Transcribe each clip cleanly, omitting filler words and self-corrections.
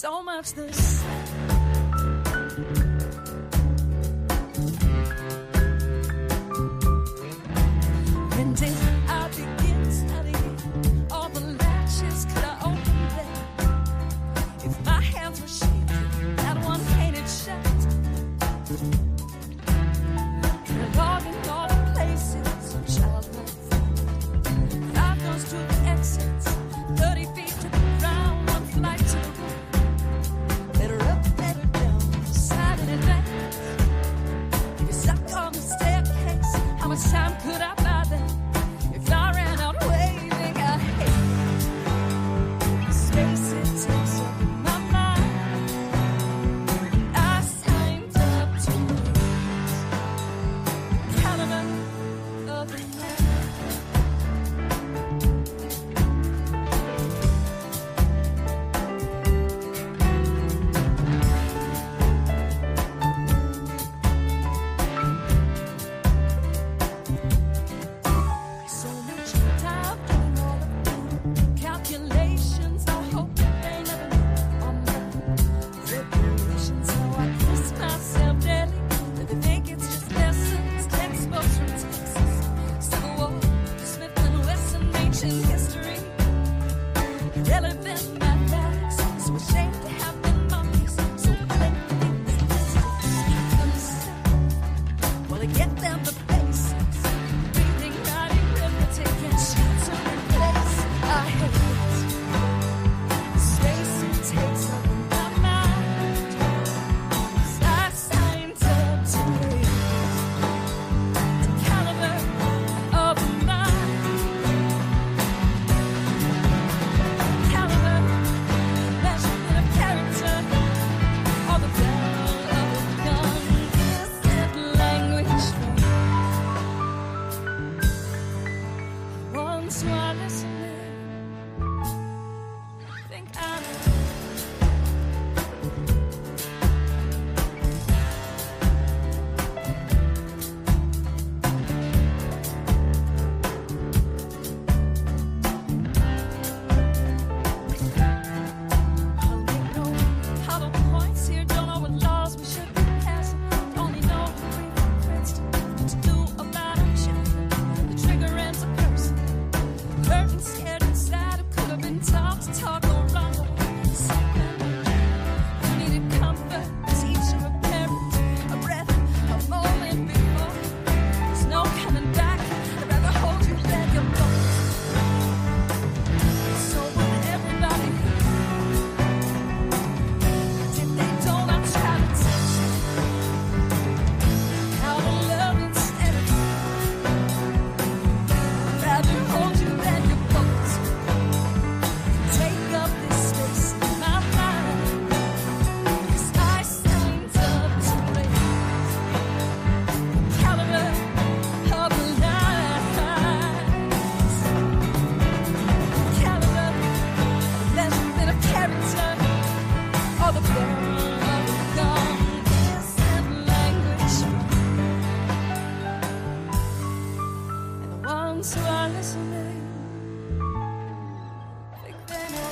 so much the same. When did I begin studying? All the latches could I open them? If my hands were shaking, that one painted shut. Logging all the places of childhood. 5 goes to the exits, 30 feet to the ground, 1 flight to the roof. Better up, better down, decided in advance. If you're stuck on the staircase, how much time could I buy them? If I ran out waving, I hate the space it takes up my mind. I signed up to lose. Caliber of the night. So much time doing all of the calculations. I hope they never meet on my preparations. How I kiss myself daily. Do they think it's just lessons, textbooks from Texas, Civil War, Smith and Wesson, ancient history, irrelevant mathematics. So ashamed to have been monkeys. So willing to think statistics. Keep them simple. Well, I get them the basics. Reading, writing, arithmetic, and shit to replace. I hate the space it takes up my mind. 'Cause I signed up to raise the caliber of a mind. Caliber, measurement of character, or the barrel of a gun. Is it language for ones who are listening? Think I know. I'll make no hollow points here. Don't know what laws we should be passing. Only know what we want Princeton to do about our children. The trigger ends a person. Curtain scared inside who could have been taught to talk or run away. Someone who needed comfort, a teacher, a parent, a breath, a moment before. There's no coming back. I'd rather hold you than your bones. So would everybody did they don't I try to teach you how to love instead of rather hold you than your bones. Take up this space in my mind. 'Cause I signed up to raise the caliber of the lies. Caliber, measurement of character, or the barrel of a gun. Isn't language and the ones who are listening think they know.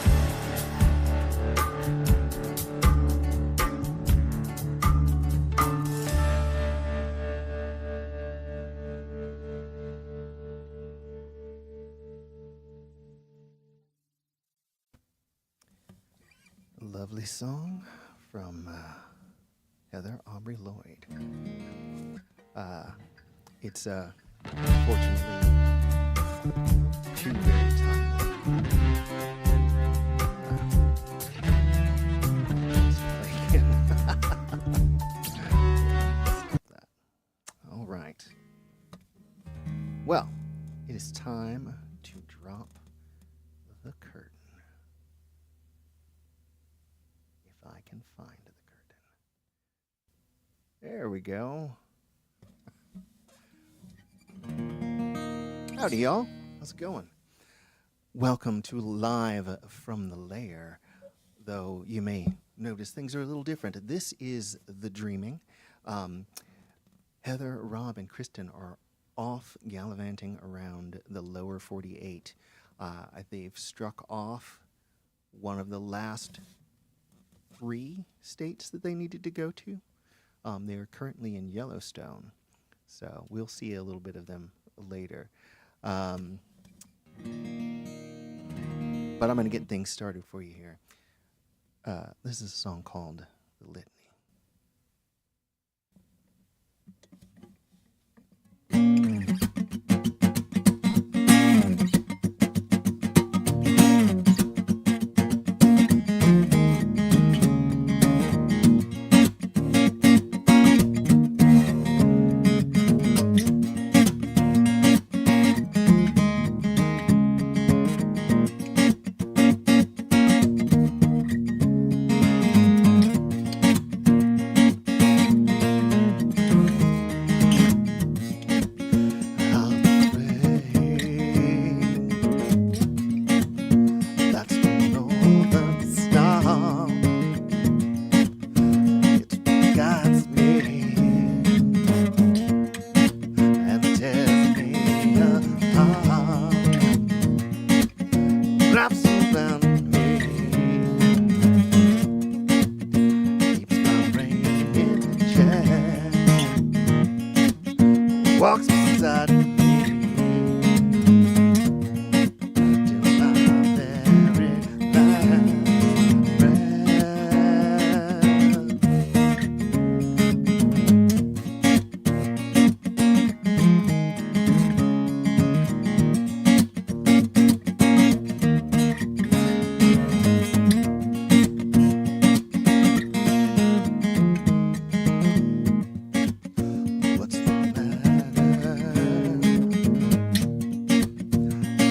A lovely song from Heather Aubrey Lloyd. It's unfortunately too very timely. Stop that. All right. Well, it is time to drop the curtain. If I can find the curtain. There we go. Howdy, y'all. How's it going? Welcome to Live from the Lair. Though you may notice things are a little different. This is The Dreaming. Heather, Rob, and Kristen are off gallivanting around the lower 48. They've struck off one of the last 3 states that they needed to go to. They're currently in Yellowstone, so we'll see a little bit of them later. But I'm going to get things started for you here. This is a song called The Litany. Walks beside me till my very last What's the matter?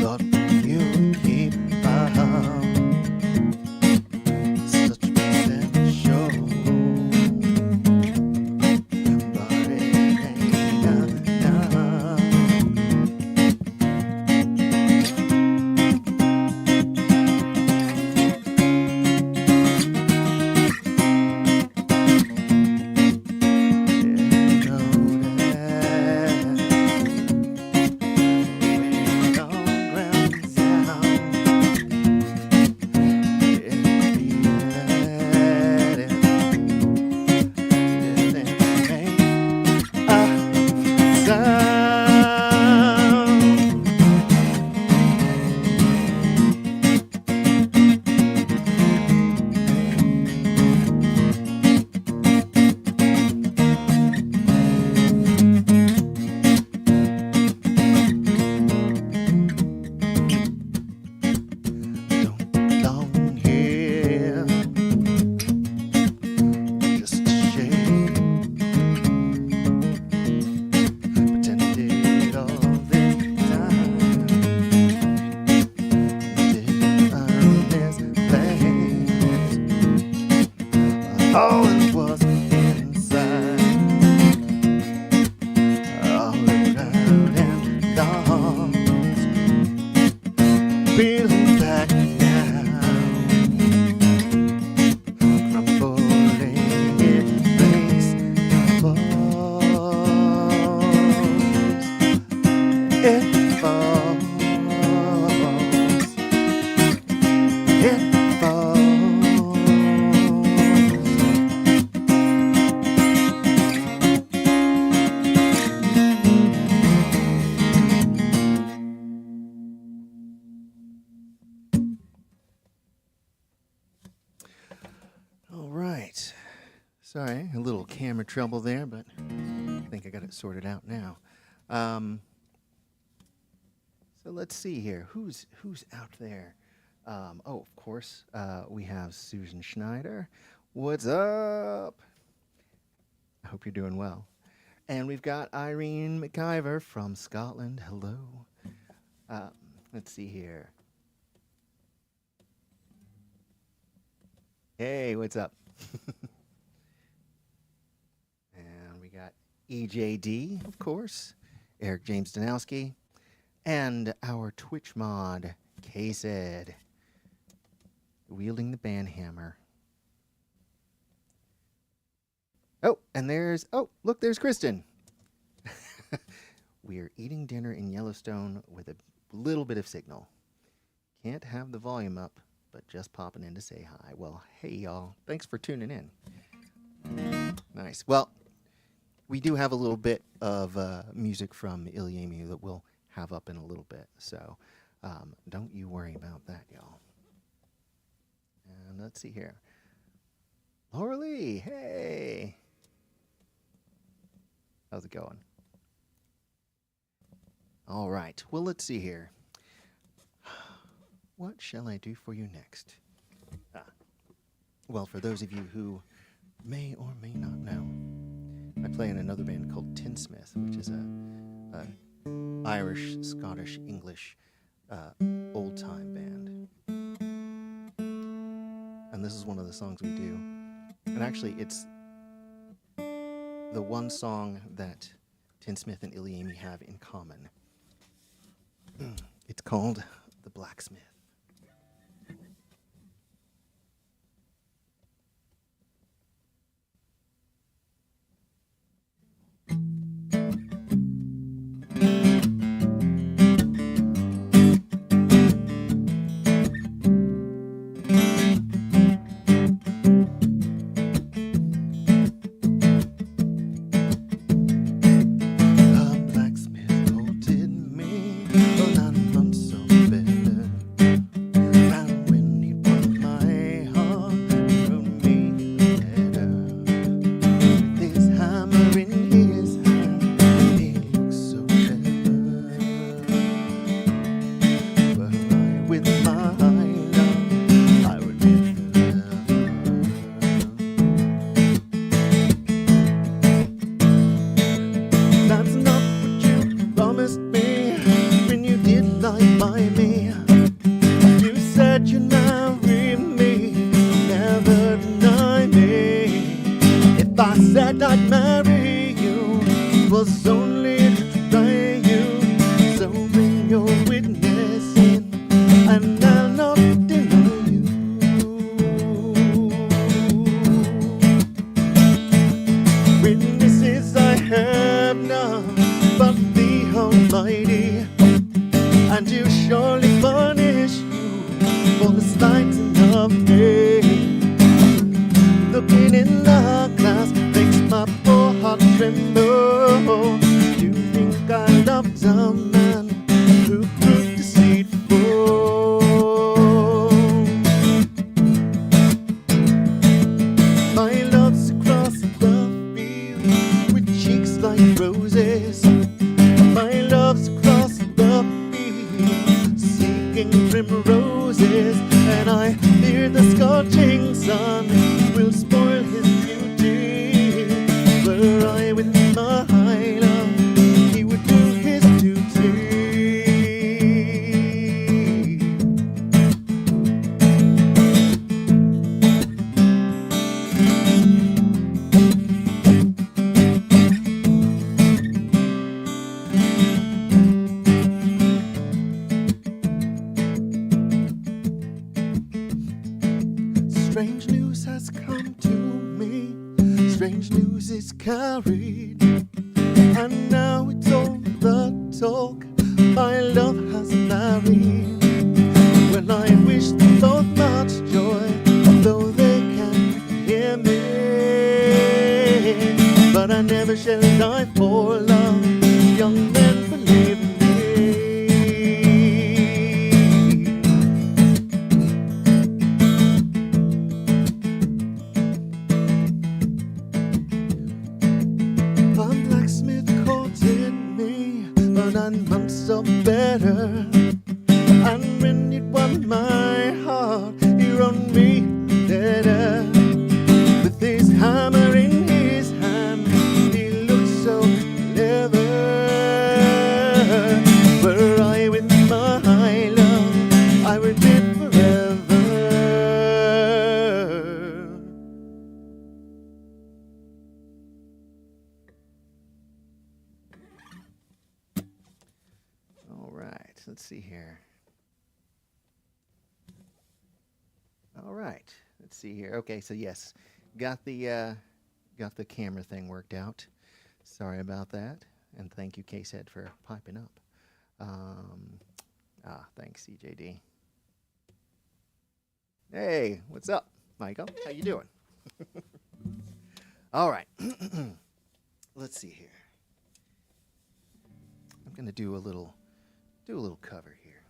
Thought you keep such potential, but it ain't enough. All it was inside, all around and thoughts, feeling back now, crumbling in place it falls, it falls. All right. Sorry, a little camera trouble there, but I think I got it sorted out now. So let's see here. Who's out there? Oh, of course, we have Susan Schneider. What's up? I hope you're doing well. And we've got Irene McIver from Scotland. Hello. Let's see here. Hey, what's up? And we got EJD, of course, Eric James Danowski, and our Twitch mod, K-Zed, wielding the band hammer. Oh, and look, there's Kristen. We're eating dinner in Yellowstone with a little bit of signal. Can't have the volume up but just popping in to say hi. Well, hey, y'all. Thanks for tuning in. Nice. Well, we do have a little bit of music from ilyAIMY that we'll have up in a little bit. So don't you worry about that, y'all. And let's see here. Laura Lee, hey. How's it going? All right. Well, let's see here. What shall I do for you next? Well, for those of you who may or may not know, I play in another band called Tinsmith, which is a Irish, Scottish, English old-time band. And this is one of the songs we do. And actually, it's the one song that Tinsmith and ilyAIMY have in common. It's called The Blacksmith. Strange news has come to me, strange news is carried, and now it's all the talk, my love has married. Well, I wish them both much joy, though they can't hear me, but I never shall die for love, young men believe me. So better, and when it won my heart, he wrote me better. With his hammer in his hand, he looked so clever. Were I with my love, I would live forever. Let's see here. All right. Let's see here. Okay, so yes, got the camera thing worked out. Sorry about that, and thank you, Case-Head, for piping up. Thanks, CJD. Hey, what's up, Michael? How you doing? All right. Let's see here. I'm gonna do a little cover here.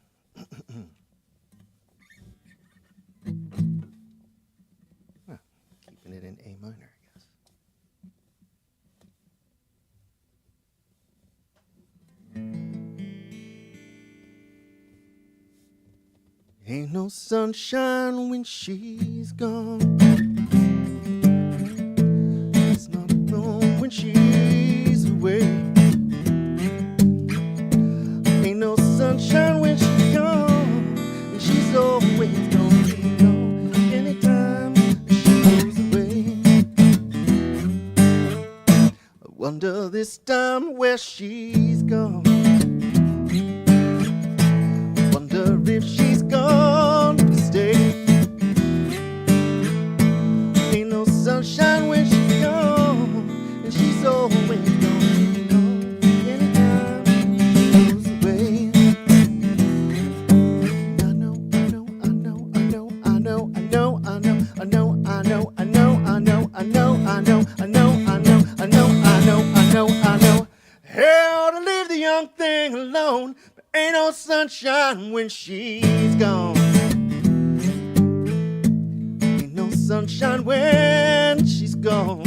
Huh, keeping it in A minor, I guess. Ain't no sunshine when she's gone. It's not home when she's away. Ain't no sunshine when she's gone, and she's always gone. You know, anytime she goes away. I wonder this time where she's gone. Wonder if she's gone to stay. Ain't no sunshine when she's gone, and she's always gone. You know, anytime she goes away. I know, I know, I know, I know, I know, I know, I know, I know, I know, I know, I know, I know, I know, I know, I know, I know, I know, I know, I know. Hell to leave the young thing alone. Ain't no sunshine when she's gone. Ain't no sunshine when she's gone.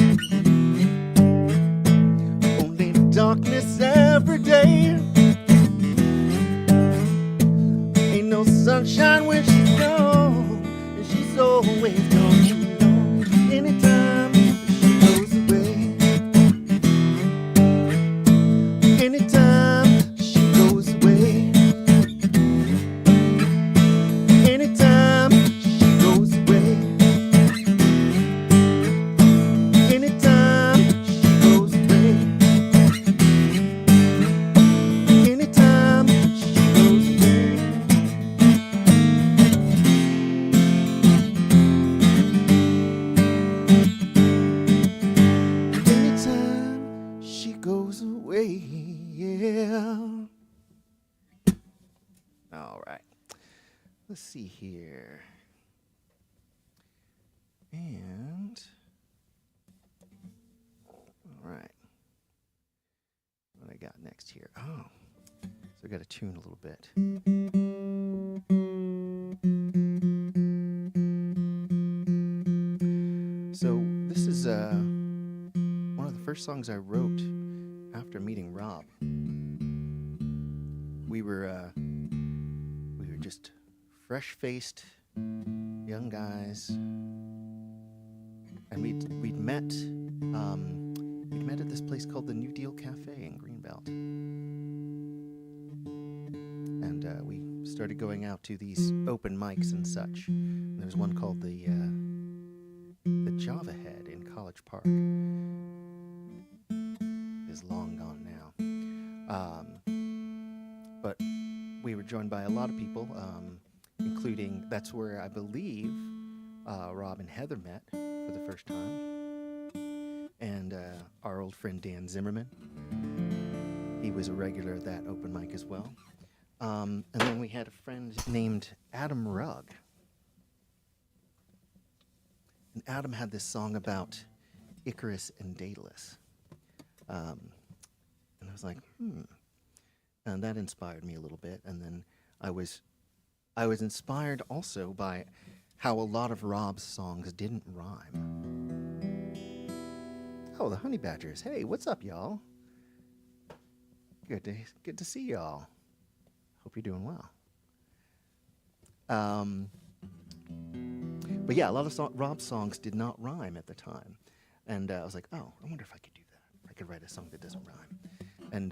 Only darkness every day. Ain't no sunshine when she's gone, and she's always gone. You know, anytime she goes away. Anytime she goes away. Anytime she goes away. Anytime she goes away. Anytime she goes away. Anytime she goes away. Yeah. All right. Let's see here. And all right. What I got next here? Oh, so I got to tune a little bit. So this is one of the first songs I wrote after meeting Rob. We were just fresh-faced young guys, and we'd met at this place called the New Deal Cafe in Greenbelt, and we started going out to these open mics and such. And there was one called the Java Head in College Park. Is long gone now, but we were joined by a lot of people, including, that's where I believe Rob and Heather met for the first time, and our old friend Dan Zimmerman. He was a regular at that open mic as well. And then we had a friend named Adam Rugg. And Adam had this song about Icarus and Daedalus. And I was like, and that inspired me a little bit. And then I was inspired also by how a lot of Rob's songs didn't rhyme. Oh, the Honey Badgers. Hey, what's up, y'all? Good to see y'all. Hope you're doing well. But yeah, a lot of Rob's songs did not rhyme at the time. And I was like, oh, I wonder if I could do that. If I could write a song that doesn't rhyme. And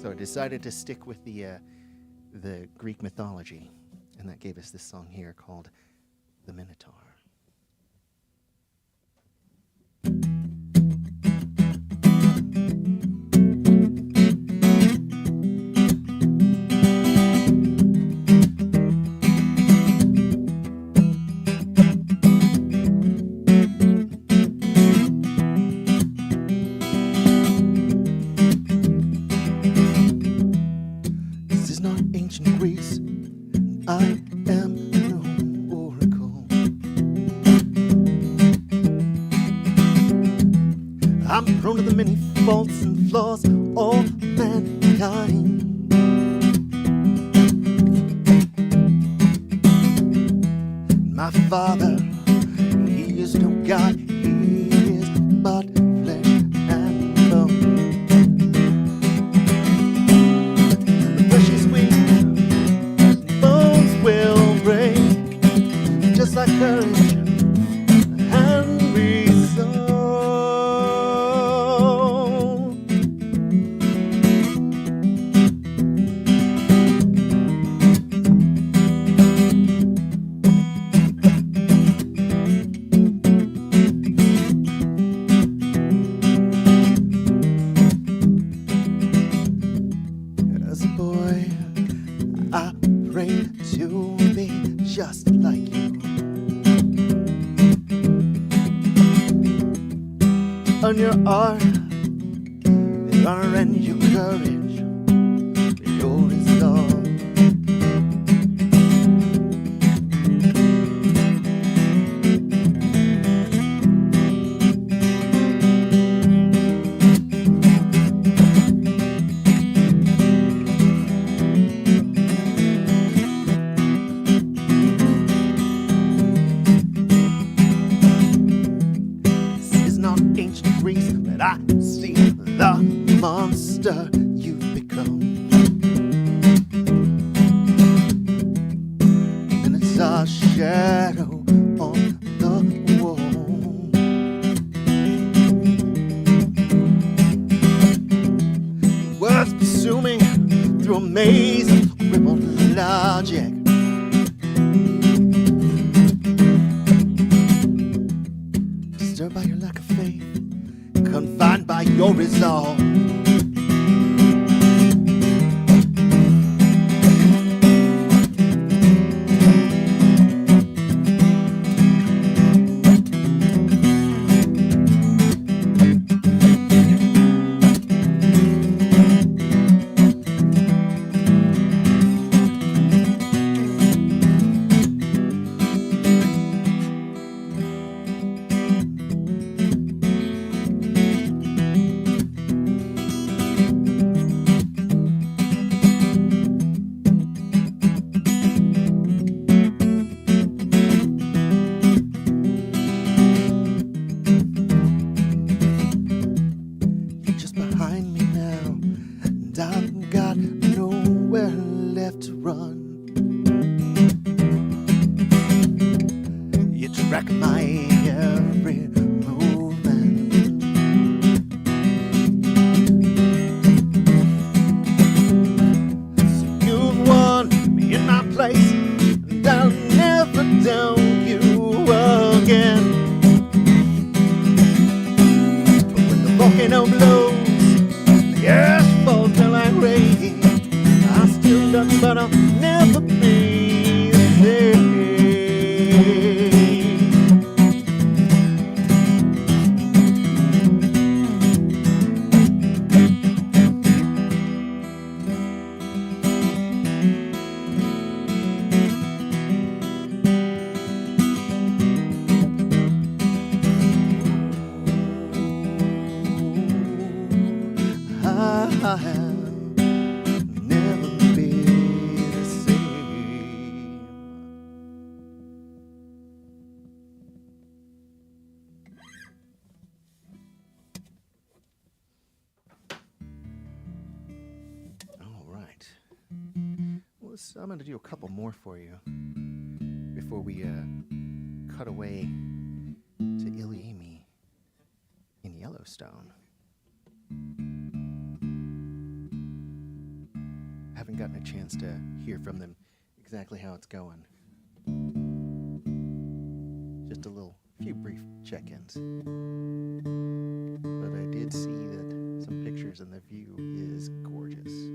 so I decided to stick with the Greek mythology. And that gave us this song here called The Minotaur. This is not ancient Greece. I am no prone to the many faults and flaws of mankind. My father, he is no God, he is but flesh and bone. The flesh is weak, bones will break, just like courage and reason. As a boy, I prayed to be just like you. On your art, your honor and your courage, your resolve. This is not ancient Greece, but I see the monster you've become. And it's a shadow on the wall. Words pursue me through a maze of crippled logic. Disturbed by your lack of faith, confined by your resolve. You're just behind me now, and I've got nowhere left to run. You track my every movement. So you've won me in my place, and I'll never doubt you again. But when the volcano blows, the earth falls down like rain, I still nothing but I'll never be the same. I'll never be the same. All right. Well, I'm going to do a couple more for you before we cut away to ilyAIMY in Yellowstone. Haven't gotten a chance to hear from them exactly how it's going. Just a few brief check-ins. But I did see that some pictures and the view is gorgeous.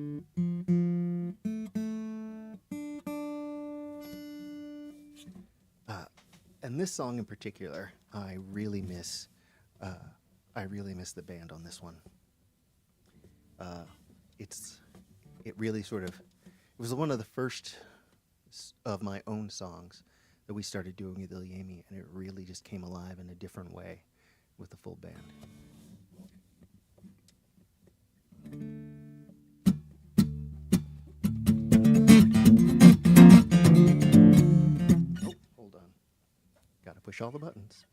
And this song in particular, I really miss the band on this one. It really sort of, it was one of the first of my own songs that we started doing with ilyAIMY, and it really just came alive in a different way with the full band. Oh, hold on. Gotta push all the buttons.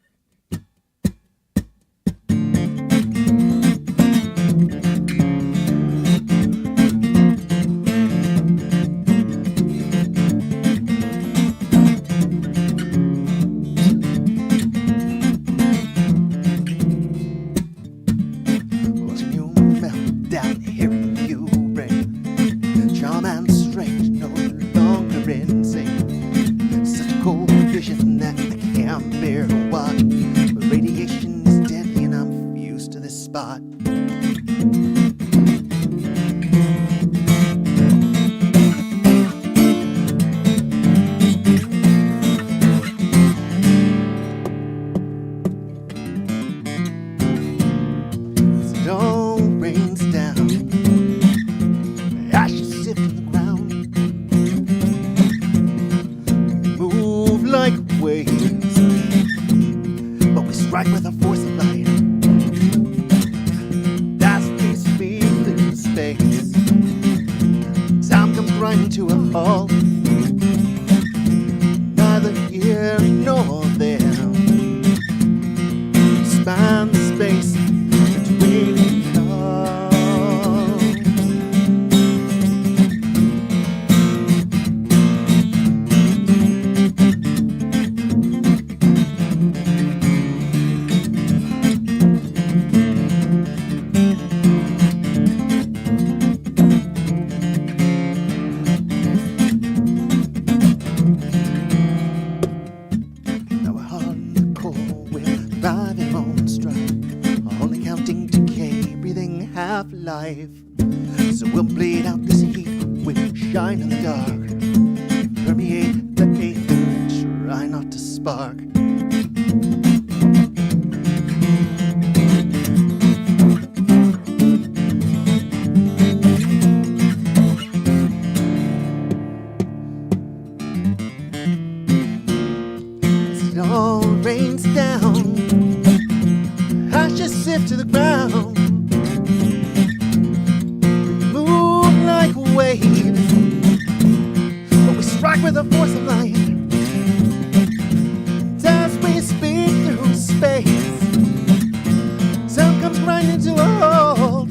Watching you melt down, hearing you ring. Charm and strange, no longer in sync. Such a cold vision that I can't bear to watch. The radiation is deadly and I'm fused to this spot. Snow rains down, ashes sift to the ground. We move like waves, but we strike with the force of light. As we speed through space, time comes grinding to a halt. Neither here nor there. Span the space between it all. Now we're on the core, we're riding on strike, only counting decay, breathing half-life. So we'll bleed out this heat, we'll shine in the dark, permeate the aether, try not to spark. Snow rains down, ashes sift to the ground. We move like waves, but we strike with the force of light. As we speed through space, sound comes grinding to a halt.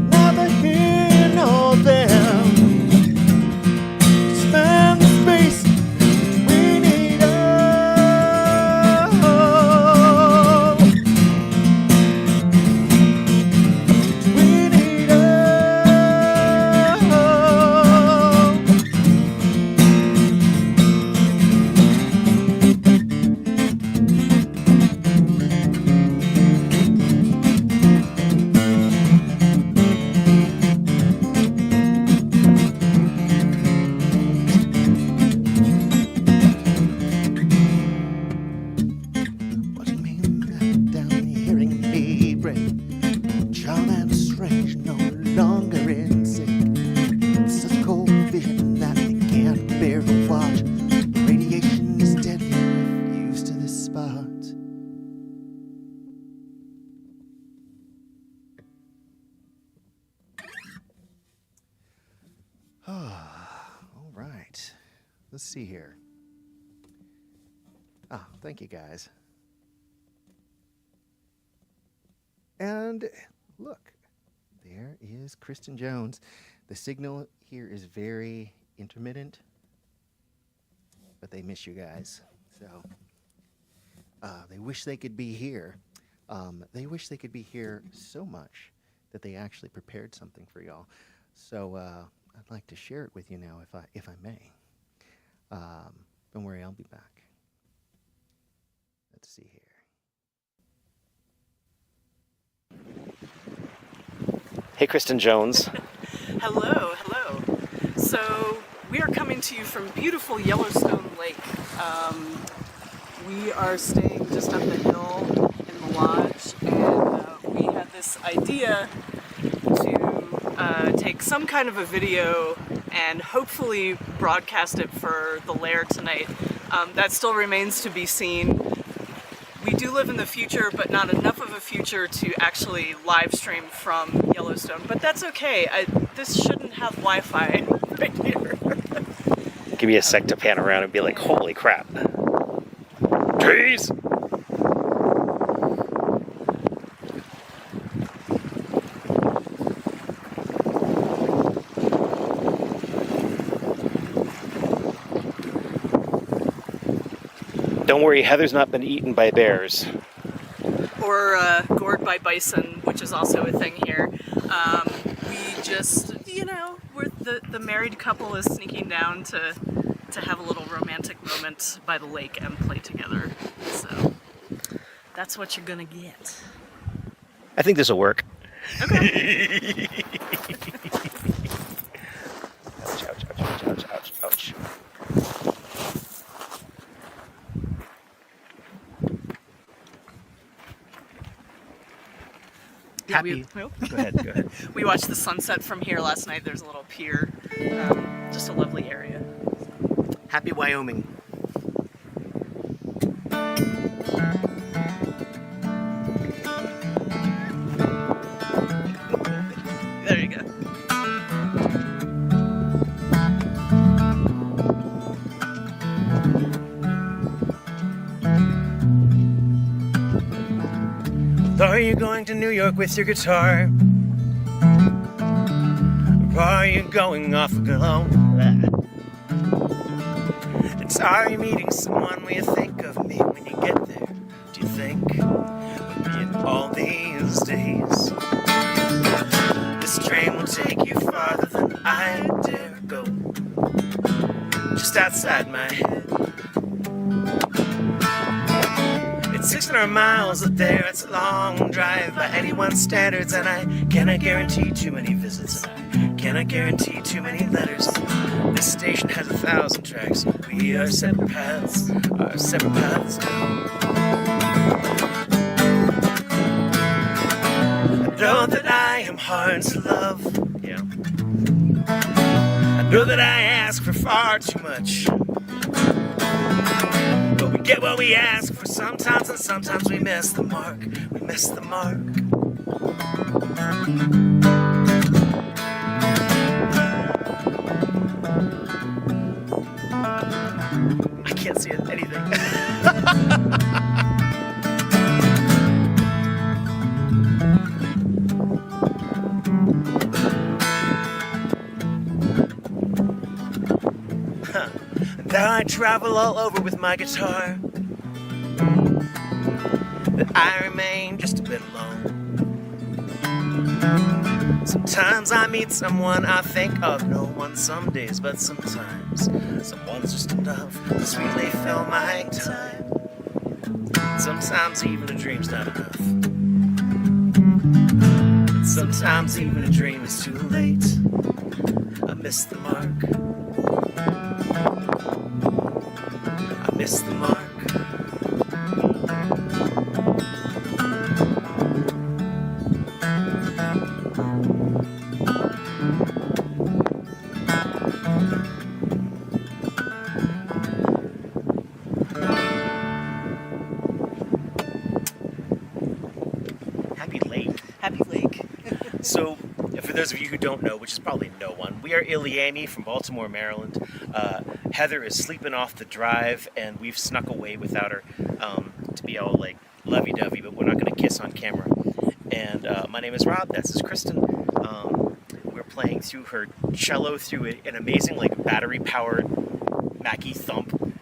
Neither here nor there. Span the space. We need all. We need all. Watching me melt down, hearing me break. Charm and strange, no longer in sync. Such a cold vision that I can't bear to watch. The radiation is deadly, refused to this spot. All right. Let's see here. Thank you guys. And look, there is Kristen Jones. The signal here is very intermittent, but they miss you guys. So they wish they could be here. They wish they could be here so much that they actually prepared something for y'all. So I'd like to share it with you now, if I may. Don't worry, I'll be back. Let's see here. Hey, Kristen Jones. Hello, hello. So we are coming to you from beautiful Yellowstone Lake. We are staying just up the hill in the lodge, and we had this idea to take some kind of a video and hopefully broadcast it for the Lair tonight. That still remains to be seen. We do live in the future, but not enough of a future to actually live stream from Yellowstone. But that's okay. This shouldn't have Wi-Fi right here. give me a sec to pan around and be like, holy crap. Trees! Don't worry, Heather's not been eaten by bears. Or gored by bison, which is also a thing here. We just, the married couple is sneaking down to have a little romantic moment by the lake and play together. So that's what you're gonna get. I think this will work. Okay. Ouch, ouch, ouch, ouch, ouch, ouch. Happy. Go ahead. We watched the sunset from here last night. There's a little pier. Just a lovely area. Happy Wyoming. There you go. Are you going to New York with your guitar? Or are you going off alone? And are you meeting someone? Will you think of me when you get there? Do you think with me in all these days? This train will take you farther than I dare go. Just outside my head. It's 600 miles up there, it's a long drive by anyone's standards, and I cannot guarantee too many visits, and I cannot guarantee too many letters. This station has 1,000 tracks, we are separate paths, our separate paths go. I know that I am hard to love, yeah. I know that I ask for far too much. But we get what we ask for sometimes, and sometimes we miss the mark. We miss the mark. I can't see anything. Now I travel all over with my guitar, but I remain just a bit alone. Sometimes I meet someone I think of no one some days, but sometimes someone's just enough to sweetly fill my time. Sometimes even a dream's not enough. And sometimes even a dream is too late. I miss the mark. I miss the mark. Happy Lake. Happy Lake. So, for those of you who don't know, which is probably no one, we are ilyAIMY from Baltimore, Maryland. Heather is sleeping off the drive, and we've snuck away without her to be all like lovey-dovey, but we're not going to kiss on camera. And my name is Rob. This is Kristen. We're playing through her cello through an amazing like battery-powered Mackie thump,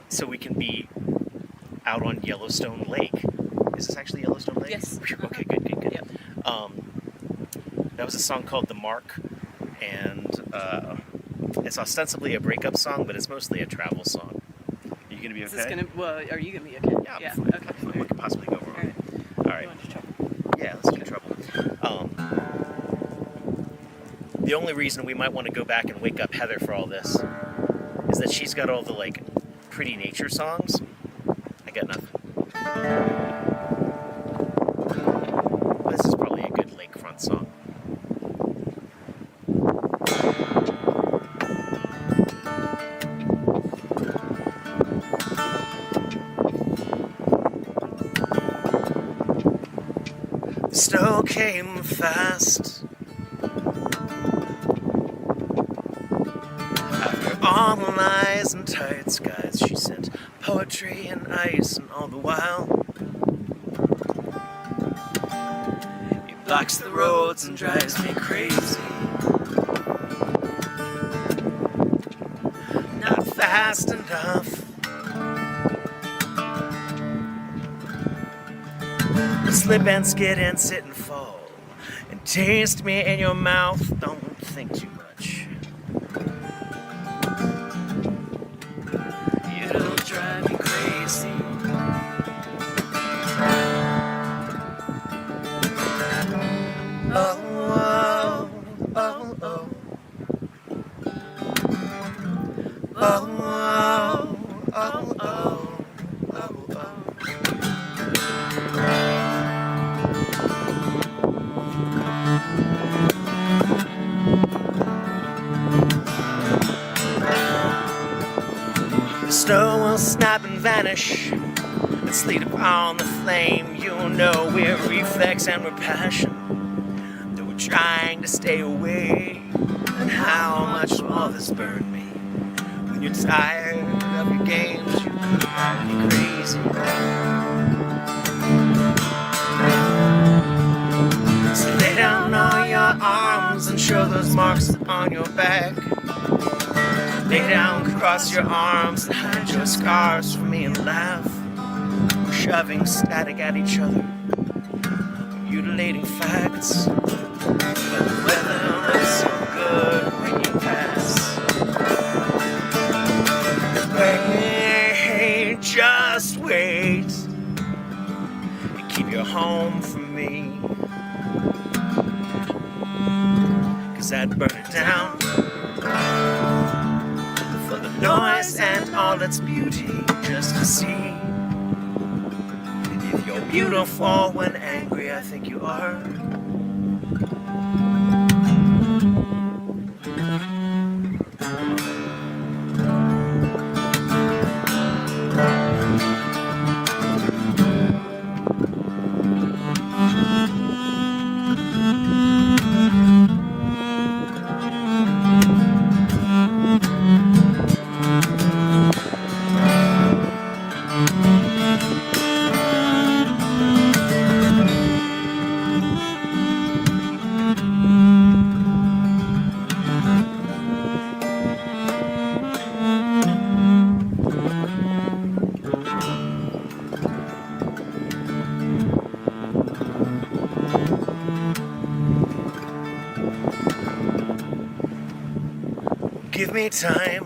so we can be out on Yellowstone Lake. Is this actually Yellowstone Lake? Yes. Okay, good. Yep. That was a song called The Mark, and it's ostensibly a breakup song, but it's mostly a travel song. Are you going to be okay? Are you gonna be okay? Yeah, I'm fine. Okay. What could possibly go wrong? All right. You want to trouble? Yeah, let's get trouble. The only reason we might want to go back and wake up Heather for all this is that she's got all the like pretty nature songs. I got nothing. This is probably a good lakefront song. The snow came fast. After all my ties and tight skies. She sent poetry and ice, and all the while he blocks the roads and drives me crazy. Not fast enough. Slip and skid and sit and fall and taste me in your mouth. Don't think too much. It'll drive me crazy. Oh, oh, oh, oh. Oh, oh, oh, oh, oh, oh. The snow will snap and vanish and sleet upon the flame. You'll know we're reflex and we're passion, though we're trying to stay away. And how much will all this burn me? When you're tired of your games, you drive me crazy. So lay down all your arms and show those marks on your back. Lay down, cross your arms and hide your scars from me and laugh. We're shoving static at each other, mutilating facts. But the weather looks so good when you pass. Wait, just wait, and keep your home from me. 'Cause I'd burn it down for the noise and all its beauty, just to see if you're beautiful when angry. I think you are. Give me time.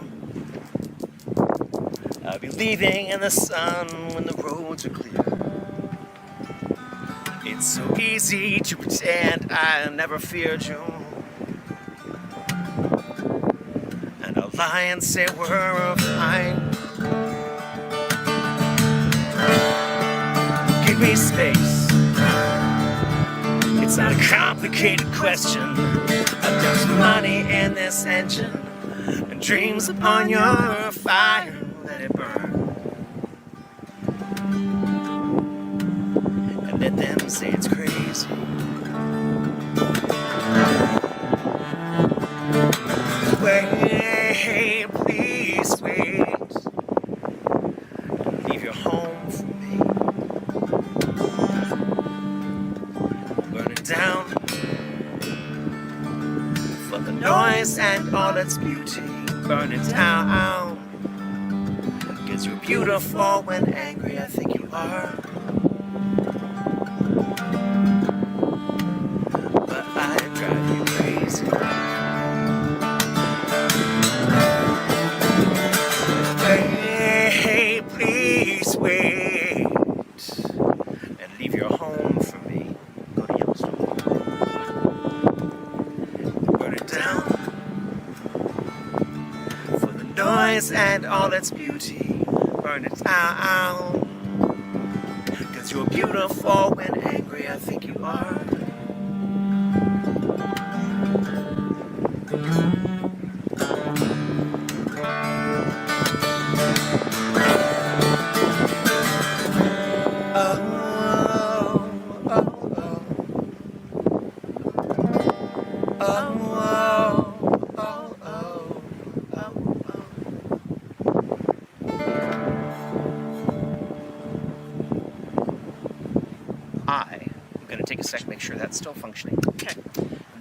I'll be leaving in the sun when the roads are clear. It's so easy to pretend I never feared you, and I'll lie and say we're fine. Give me space. It's not a complicated question. There's money in this engine, and dreams upon your fire. Let it burn, and let them say it's crazy. Wait, please wait. Leave your home for me. Burn it down for the noise and all its beauty. Burn it down. 'Cause you're beautiful when angry. I think you are. But I drive you crazy. Hey, please wait and leave your home for me. Go to Yellowstone. Burn it down for the noise and all its beauty. Burn it down. 'Cause you're beautiful when angry. I think you are. I'm going to take a sec, make sure that's still functioning. Okay.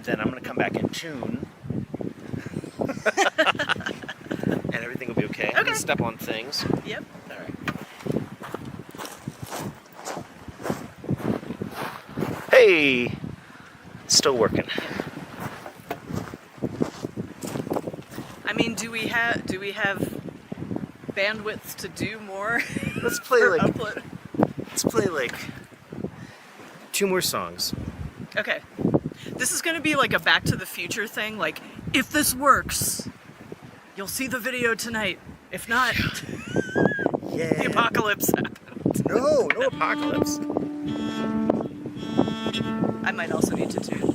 Then I'm going to come back in tune. And everything will be okay. I'm going to step on things. Yep. All right. Hey! Still working. I mean, do we have bandwidth to do more? Let's play for like upload? let's play like 2 more songs. Okay. This is going to be like a Back to the Future thing. Like, if this works, you'll see the video tonight. If not, Yeah. the apocalypse happened. No apocalypse. I might also need to tune.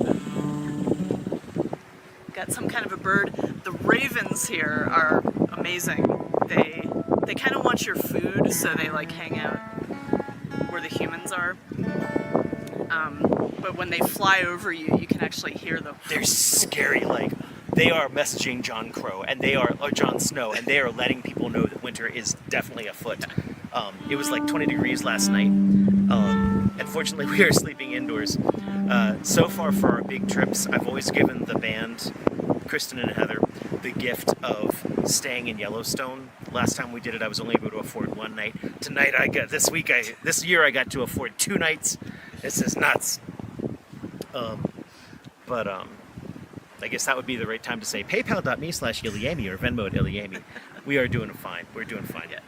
Got some kind of a bird. The ravens here are amazing. They kind of want your food, so they like hang out where the humans are. But when they fly over you, you can actually hear them. They're scary. Like, they are messaging Jon Crow and Jon Snow, and they are letting people know that winter is definitely afoot. It was like 20 degrees last night. Unfortunately, we are sleeping indoors. So far for our big trips, I've always given the band, Kristen and Heather, the gift of staying in Yellowstone. Last time we did it, I was only able to afford 1 night. This year I got to afford 2 nights. This is nuts. I guess that would be the right time to say paypal.me/ilyAIMY or Venmo at ilyAIMY. We are doing fine. We're doing fine. Yeah.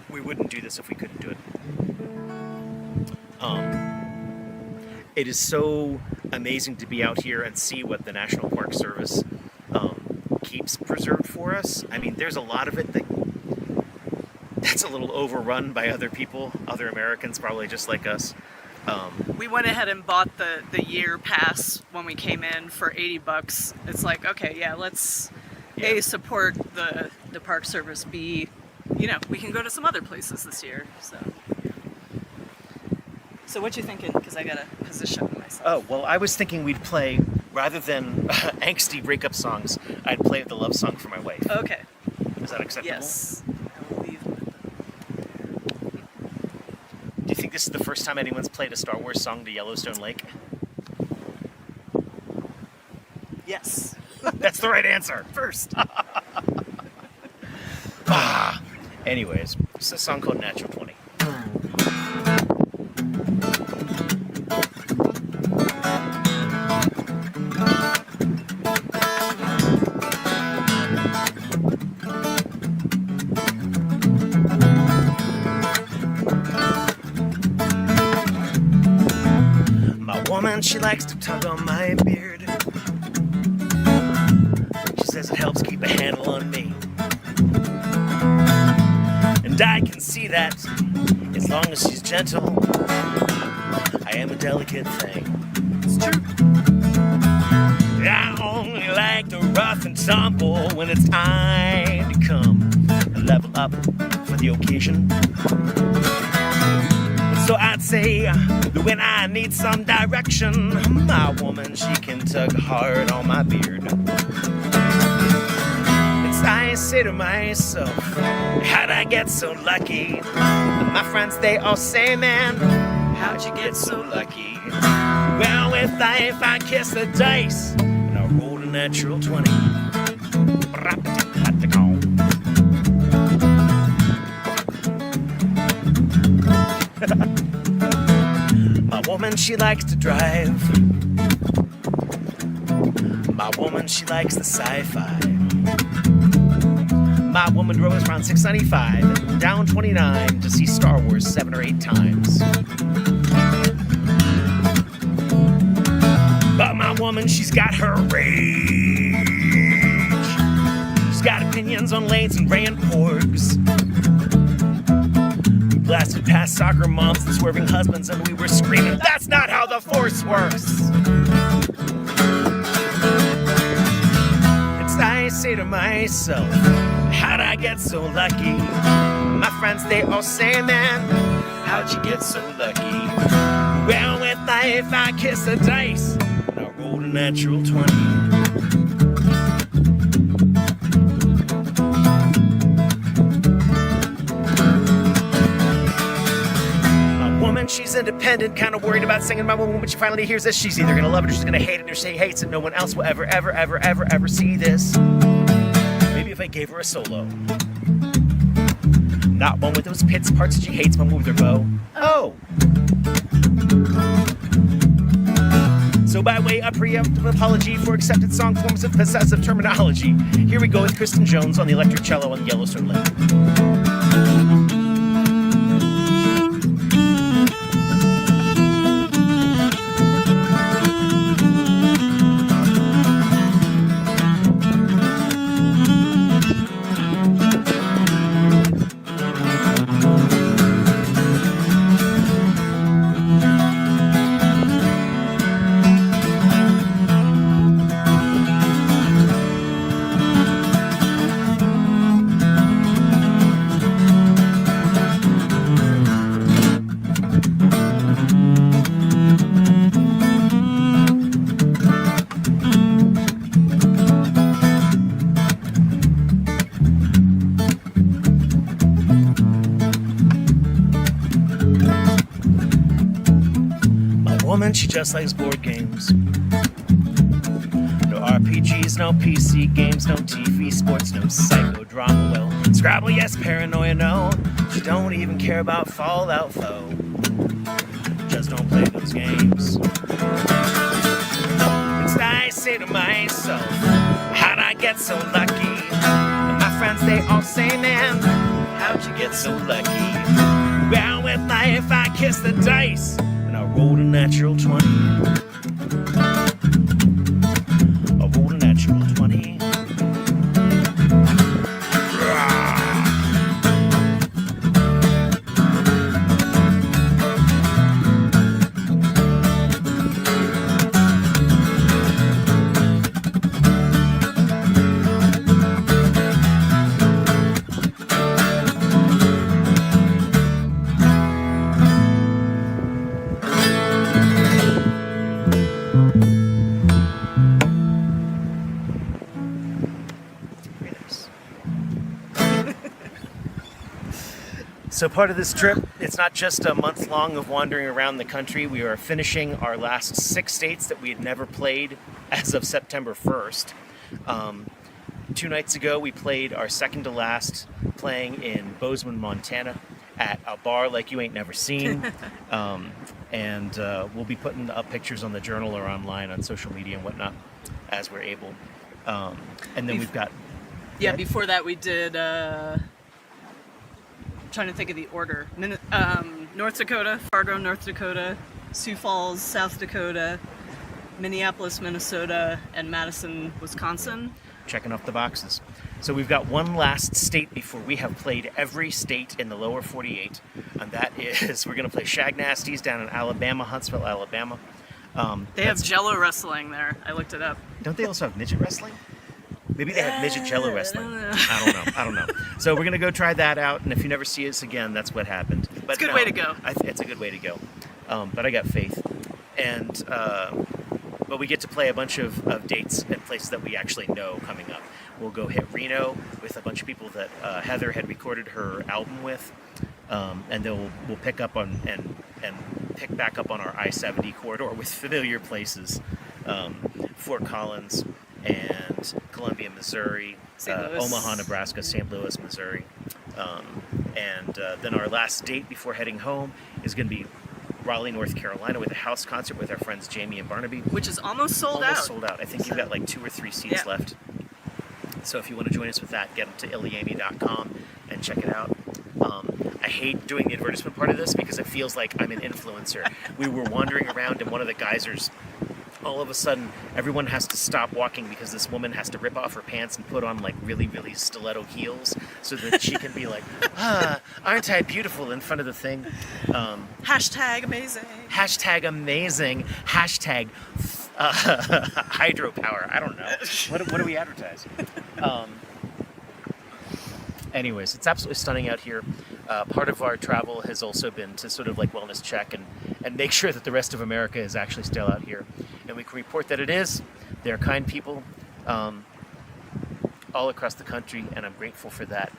We wouldn't do this if we couldn't do it. It is so amazing to be out here and see what the National Park Service keeps preserved for us. I mean, there's a lot of it that's a little overrun by other people, other Americans, probably just like us. We went ahead and bought the year pass when we came in for $80. It's like, okay, yeah, let's A, support the Park Service, B, we can go to some other places this year. So what you thinking? Because I gotta position myself. Oh, well, I was thinking we'd play, rather than angsty breakup songs, I'd play the love song for my wife. Okay. Is that acceptable? Yes. I will leave. Do you think this is the first time anyone's played a Star Wars song to Yellowstone Lake? Yes. That's the right answer. First. Anyways, it's a song called Natural 20. She likes to tug on my beard. She says it helps keep a handle on me. And I can see that as long as she's gentle, I am a delicate thing. It's true. I only like the rough and tumble when it's time to come and level up for the occasion. So I'd say that when I need some direction, my woman, she can tug hard on my beard. And I say to myself, how'd I get so lucky? And my friends, they all say, man, how'd you get so lucky? Well, with life, I kiss the dice, and I rolled a natural 20. My woman, she likes to drive. My woman, she likes the sci-fi. My woman drove us around 695 and down 29 to see Star Wars 7 or 8 times. But my woman, she's got her rage. She's got opinions on lanes and Ray and Porgs. Blasted past soccer moms and swerving husbands, and we were screaming, that's not how the Force works! And I say to myself, how'd I get so lucky? My friends, they all say, man, how'd you get so lucky? Well, with life, I kiss the dice, and I rolled a natural 20. she's independent, kind of worried about singing my woman when she finally hears this. She's either gonna love it or she's gonna hate it, or she hates it. No one else will ever see this. Maybe if I gave her a solo. Not one with those pits parts that she hates, one with her bow. Oh! So by way of preemptive apology for accepted song forms of possessive terminology, here we go with Kristen Jones on the electric cello on the Yellowstone Lair. She just likes board games. No RPGs, no PC games, no TV sports, no psychodrama. Well, Scrabble, yes, paranoia, no. She don't even care about Fallout foe. Just don't play those games. Instead, I say to myself, how'd I get so lucky? And my friends, they all say, man, how'd you get so lucky? Well, with life, I kiss the dice. I rolled a natural 20. I rolled a natural 20. So part of this trip, it's not just a month long of wandering around the country. We are finishing our last 6 states that we had never played as of September 1st. 2 nights ago, we played our second to last, playing in Bozeman, Montana, at a bar like you ain't never seen. And we'll be putting up pictures on the journal or online on social media and whatnot as we're able. And then we've got... Yeah, before that we did... trying to think of the order. North Dakota, Fargo, North Dakota, Sioux Falls, South Dakota, Minneapolis, Minnesota, and Madison, Wisconsin. Checking off the boxes. So we've got one last state before we have played every state in the lower 48, and that is, we're going to play Shag Nasties down in Alabama, Huntsville, Alabama. They have Jello wrestling there. I looked it up. Don't they also have midget wrestling? Maybe they have midget Jello wrestling. I don't know. So we're going to go try that out, and if you never see us again, that's what happened. But it's a good way to go. It's a good way to go. But I got faith. And but we get to play a bunch of dates and places that we actually know coming up. We'll go hit Reno with a bunch of people that Heather had recorded her album with. And then we'll pick up on and pick back up on our I-70 corridor with familiar places. Fort Collins and Columbia, Missouri, Omaha, Nebraska, St. Louis, Missouri. And then our last date before heading home is going to be Raleigh, North Carolina, with a house concert with our friends Jamie and Barnaby. Which is almost sold out. Almost sold out. I think you've got like 2 or 3 seats left. So if you want to join us with that, get to ilyAIMY.com and check it out. I hate doing the advertisement part of this because it feels like I'm an influencer. We were wandering around in one of the geysers. All of a sudden, everyone has to stop walking because this woman has to rip off her pants and put on like really, really stiletto heels so that she can be like, aren't I beautiful in front of the thing? Hashtag amazing. Hashtag amazing. Hashtag hydropower. I don't know. What do we advertise? Anyways, it's absolutely stunning out here. Part of our travel has also been to sort of like wellness check and make sure that the rest of America is actually still out here. And we can report that it is. They're kind people all across the country, and I'm grateful for that.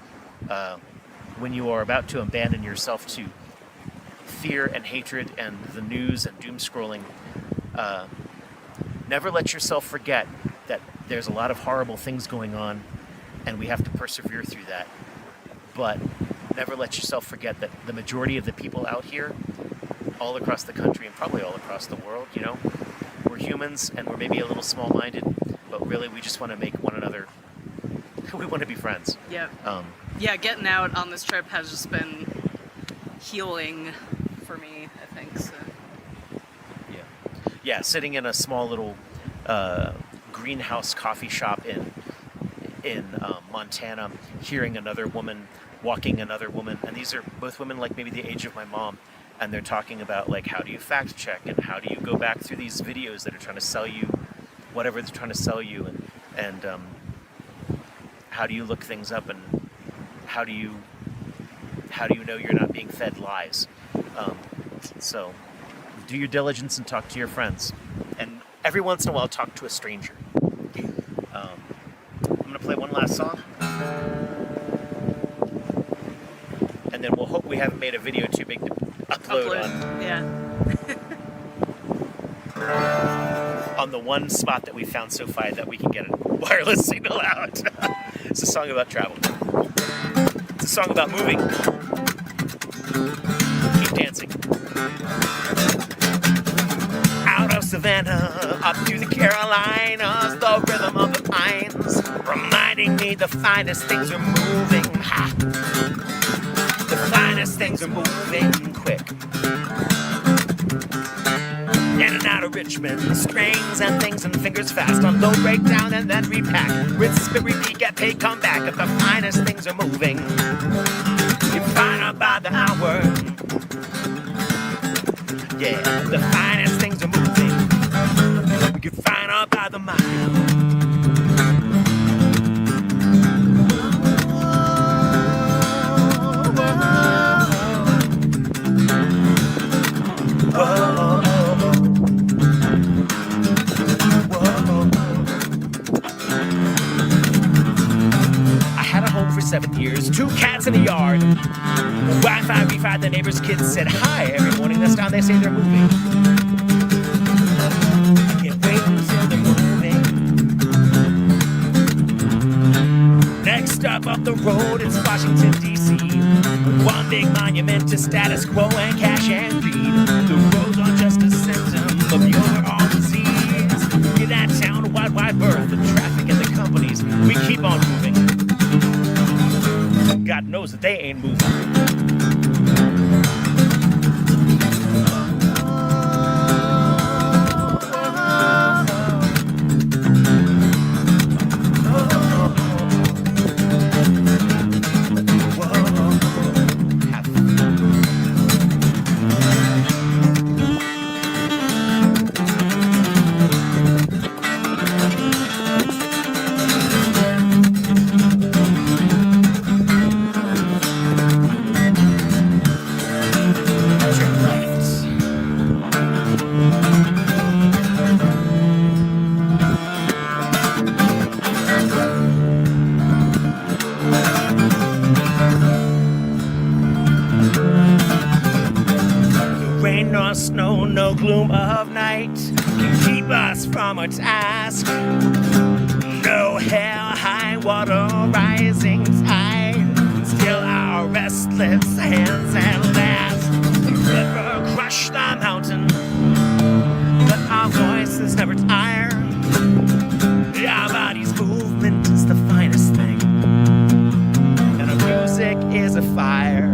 When you are about to abandon yourself to fear and hatred and the news and doom scrolling, never let yourself forget that there's a lot of horrible things going on, and we have to persevere through that. But never let yourself forget that the majority of the people out here, all across the country and probably all across the world, you know, we're humans and we're maybe a little small-minded, but really we just want to make one another, we want to be friends. Yeah. Yeah, getting out on this trip has just been healing for me, I think. So. Yeah, sitting in a small little greenhouse coffee shop in Montana, hearing another woman walking another woman, and these are both women like maybe the age of my mom, and they're talking about like how do you fact check and how do you go back through these videos that are trying to sell you whatever they're trying to sell you, and how do you look things up, and how do you know you're not being fed lies. So do your diligence and talk to your friends, and every once in a while talk to a stranger. I'm gonna play one last song, and then we'll hope we haven't made a video too big to upload. On the one spot that we found so far that we can get a wireless signal out. It's a song about travel. It's a song about moving. Keep dancing. Out of Savannah, up to the Carolinas, the rhythm of the pines, reminding me the finest things are moving. Ha! The finest things are moving quick. In and out of Richmond, strings and things and fingers fast. Unload, break down, and then repack. Rinse, spit, repeat, get paid, come back. If the finest things are moving, you find out by the hour. Yeah, the finest things are moving. We can find out by the mile. I had a home for 7 years, 2 cats in a yard. Wi-Fi, Wi-Fi, the neighbor's kids said hi every morning. This time they say they're moving. I can't wait until they're moving. Next up the road, it's Washington, D.C. One big monument to status quo and cash and greed. The roads are just a symptom of your all disease. In that town, a wide, wide berth, the traffic and the companies, we keep on moving. God knows that they ain't moving. Snow, no gloom of night can keep us from our task. No hell, high water, rising tide, still our restless hands at last. The river crushed the mountain, but our voices never tire. Our body's movement is the finest thing, and our music is a fire.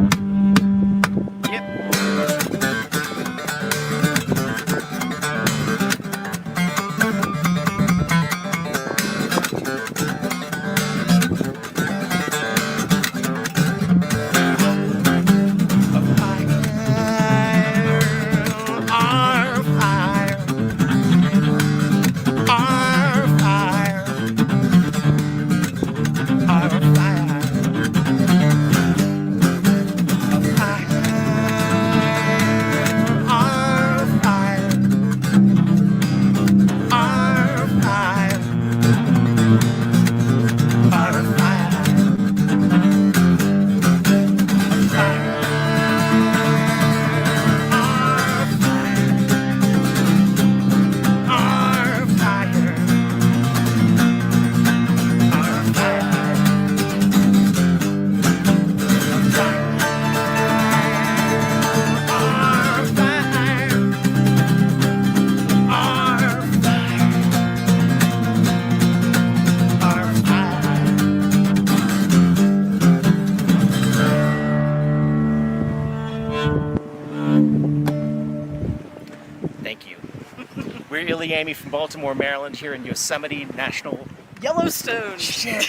We're ilyAIMY from Baltimore, Maryland, here in Yosemite National. Yellowstone. Shit.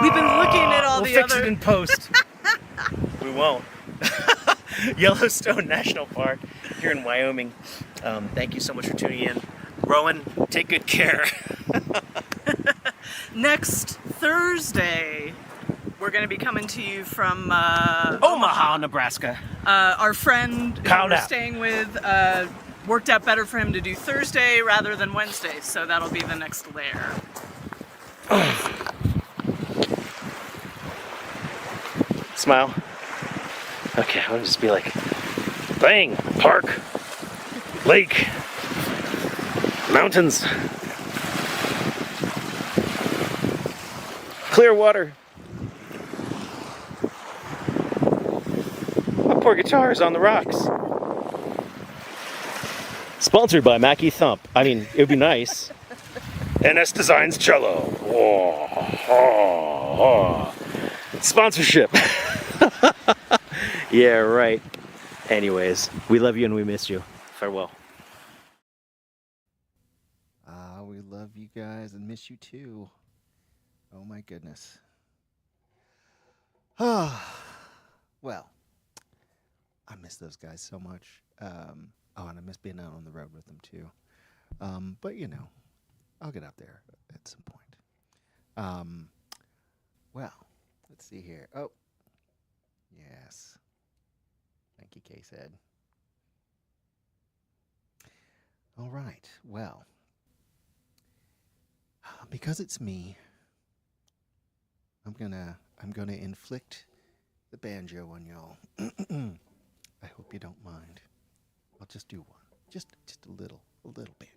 We've been looking at all we'll the fix other. it in post. We won't. Yellowstone National Park here in Wyoming. Thank you so much for tuning in. Rowan, take good care. Next Thursday, we're going to be coming to you from Omaha, Nebraska. Our friend who Count we're out. staying with worked out better for him to do Thursday rather than Wednesday, so that'll be the next Lair. Smile. Okay, I'll just be like, bang, park, lake, mountains, clear water. My poor guitar is on the rocks. Sponsored by Mackie Thump. I mean, it would be nice. NS Designs Cello. Oh, oh, oh. Sponsorship. Yeah, right. Anyways, we love you and we miss you. Farewell. We love you guys and miss you too. Oh my goodness. Well, I miss those guys so much. And I miss being out on the road with them too. But you know, I'll get out there at some point. Well, let's see here. Oh, yes. Thank you, K-Said. All right. Well, because it's me, I'm gonna inflict the banjo on y'all. I hope you don't mind. I'll just do one. Just a little banjo.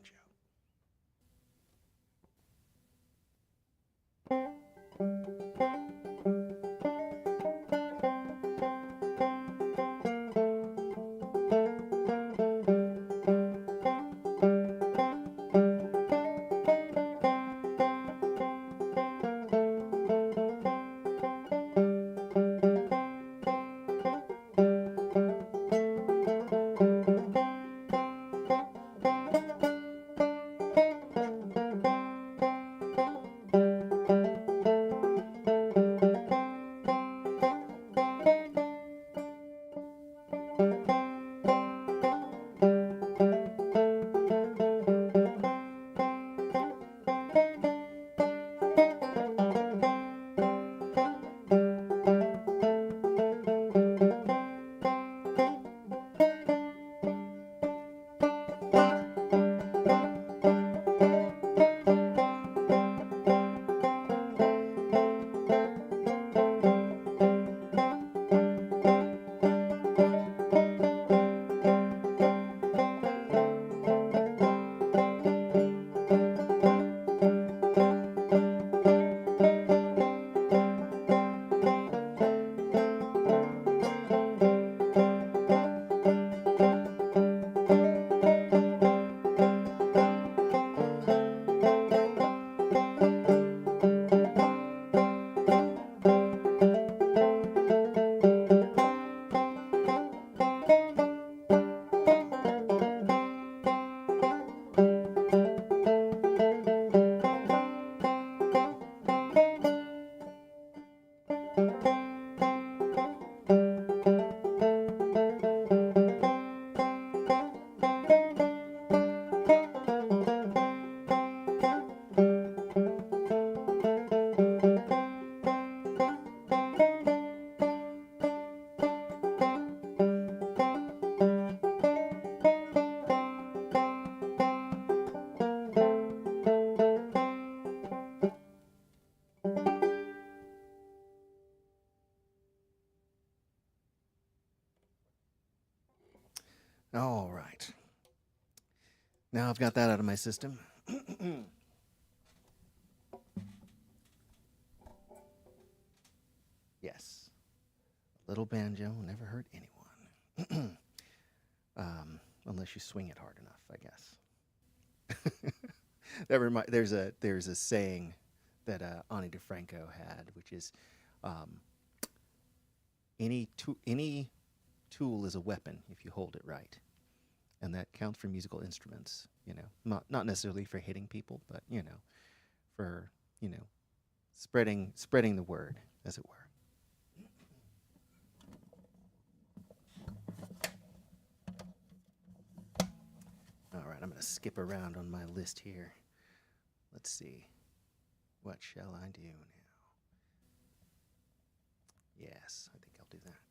All right. Now I've got that out of my system. Yes. A little banjo never hurt anyone. Unless you swing it hard enough, I guess. There's a saying that Ani DeFranco had, which is any tool is a weapon if you hold it right. and that counts for musical instruments. Not necessarily for hitting people, but for spreading the word, as it were. All right, I'm going to skip around on my list here. Let's see. What shall I do now? Yes, I think I'll do that.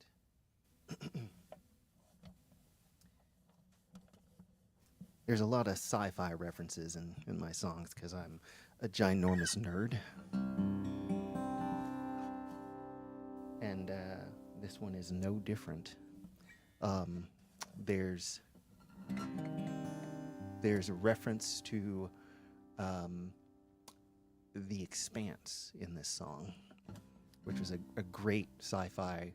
There's a lot of sci-fi references in my songs because I'm a ginormous nerd. And this one is no different. There's a reference to The Expanse in this song, which was a great sci-fi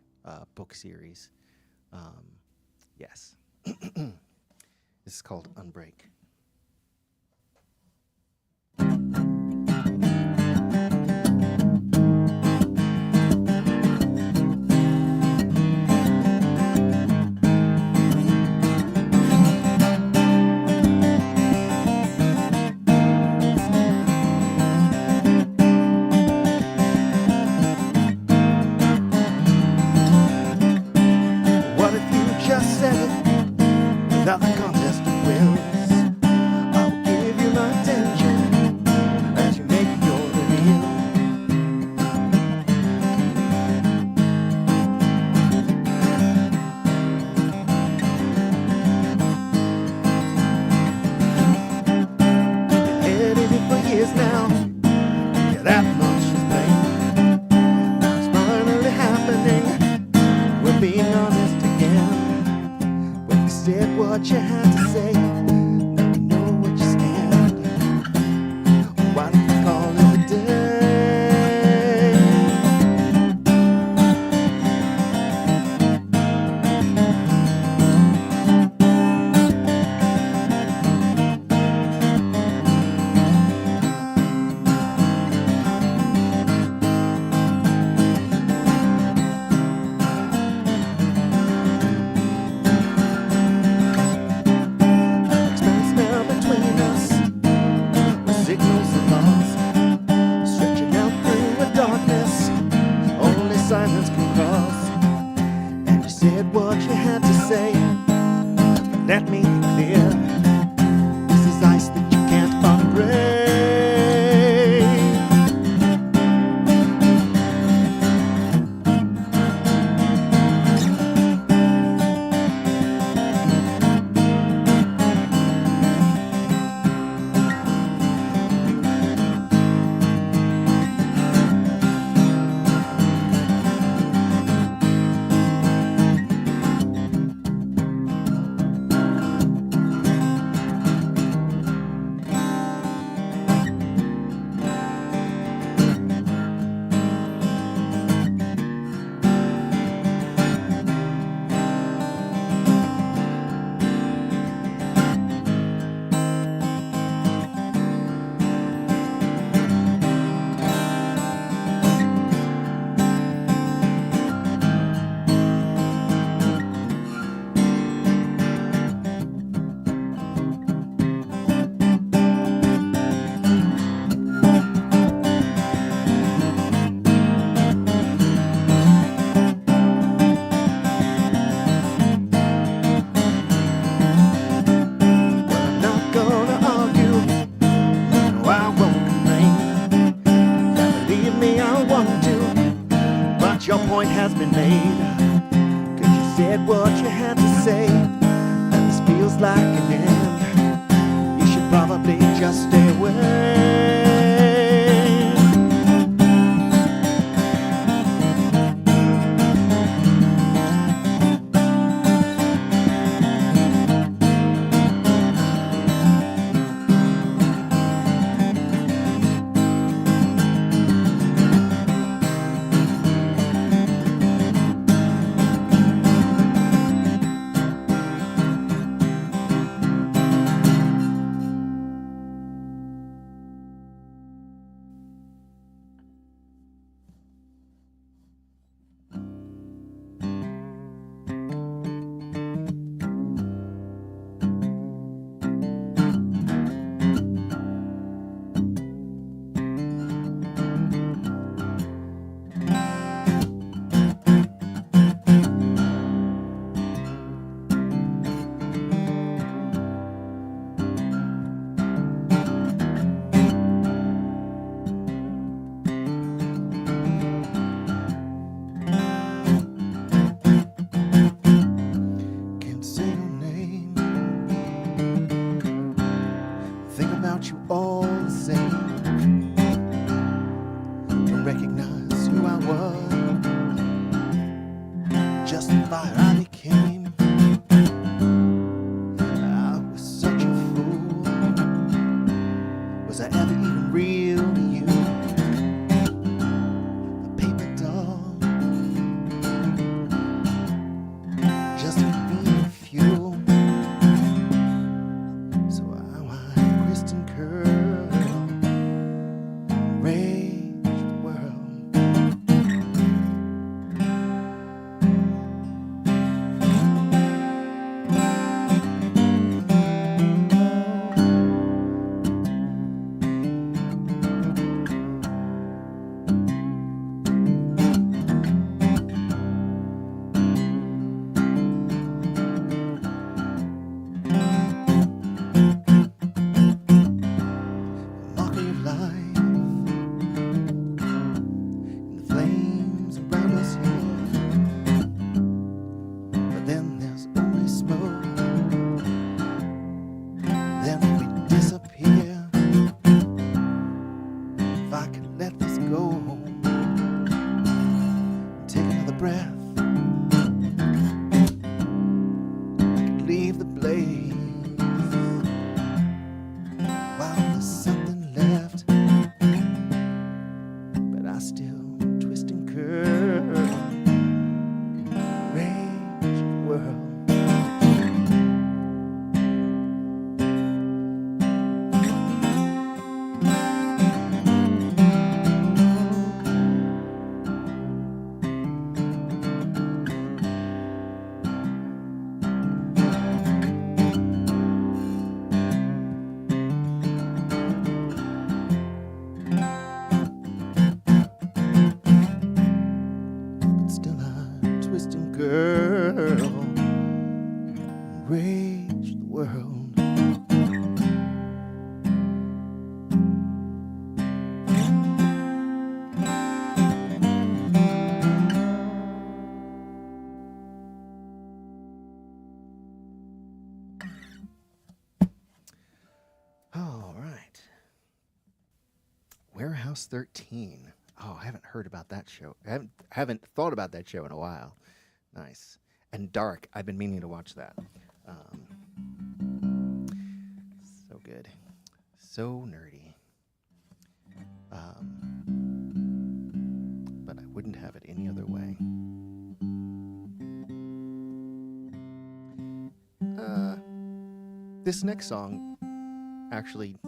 book series. Yes. This is called Unbreak. What if you just said it without the contest of wills? I will give you my attention as you make your reveal. Been edited for years now, yeah, that much is plain. Now it's finally happening, we're being honest again. When you said what you had to say, now we know what you stand. Why don't you call it a day? Space now between us, with signals and laws, stretching out through a darkness only silence can cross. And you said what you had to say. Let me be clear. This is ice that you can't unbreak. rage the world. All right. Warehouse 13. Oh, I haven't heard about that show. I haven't thought about that show in a while. Nice. And Dark. I've been meaning to watch that. So good. So nerdy. But I wouldn't have it any other way. This next song actually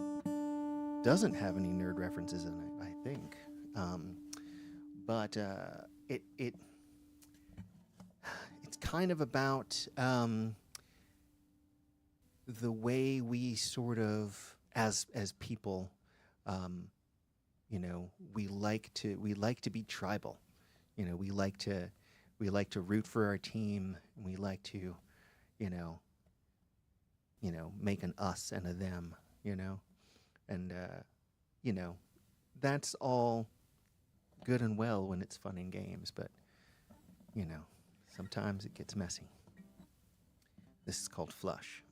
doesn't have any nerd references in it, I think. But it's kind of about the way we sort of, as people, you know, we like to be tribal. You know, we like to root for our team, and we like to, you know, make an us and a them. You know, and you know, that's all good and well when it's fun and games, but you know, sometimes it gets messy. This is called Flush.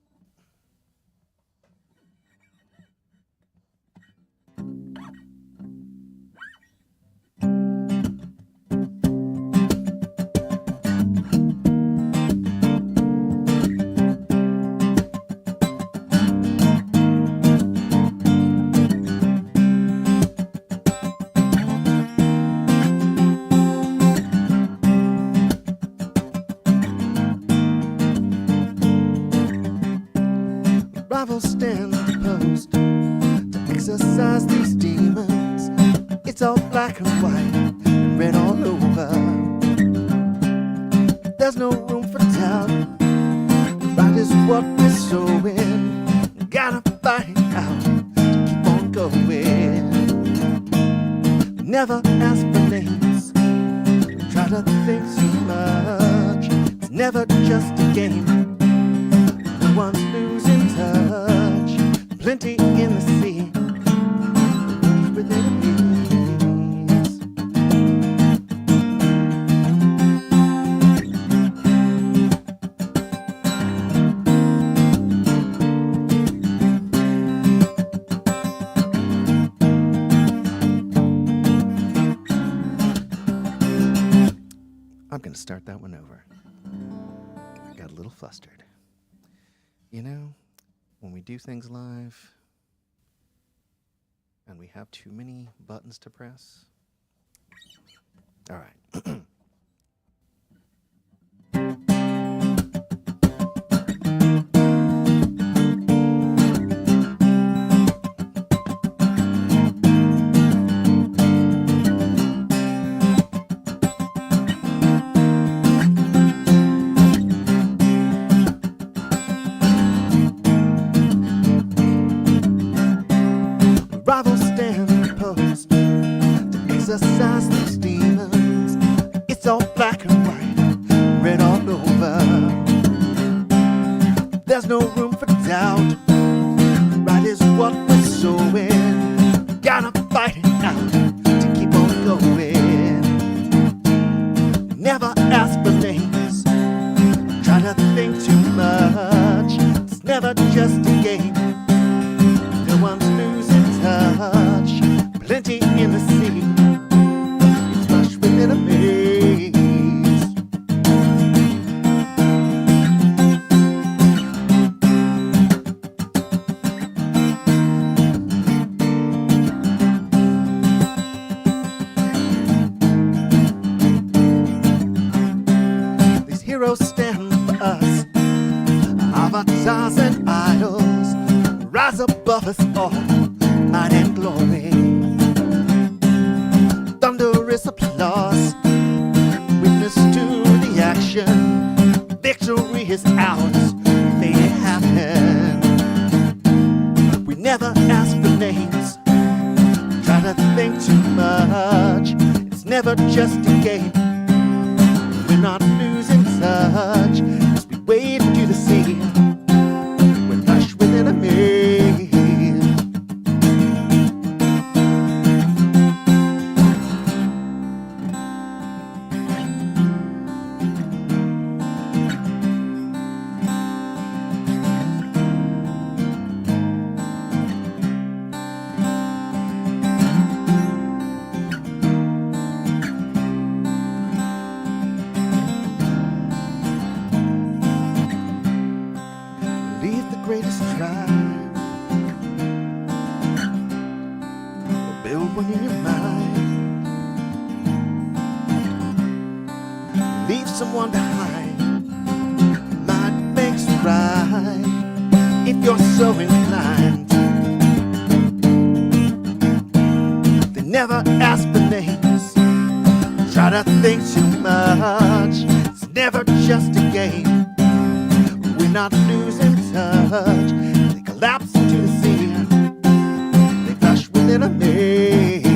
Rivals stand opposed to exercise these demons. It's all black and white and red all over. There's no room for doubt. Right is what we're sowing. Gotta fight it out to keep on going. Never ask for names. Try to think too much. It's never just a game. No one's losing touch. Plenty in the sea. Within a piece. I'm going to start that one over. I got a little flustered. You know, when we do things live and we have too many buttons to press. All right. Rivals stand opposed to exercise these demons. It's all black and white, red all over. There's no room for doubt. Right is what we're sowing. Gotta fight it out to keep on going. Never ask for names. Try to think too much. It's never just a game. No one's losing touch. Plenty in the sea. It's flush within a maze. These heroes stand for us. Avatars and idols rise above us all. Might and glory, thunderous applause, witness to the action. Victory is ours, made it happen. We never ask for names, try to think too much. It's never just a game. We're not losing touch as we wade into the sea. one behind might makes right if you're so inclined. They never ask for names, try to think too much. It's never just a game. We're not losing touch. They collapse into the sea. They flash within a maze.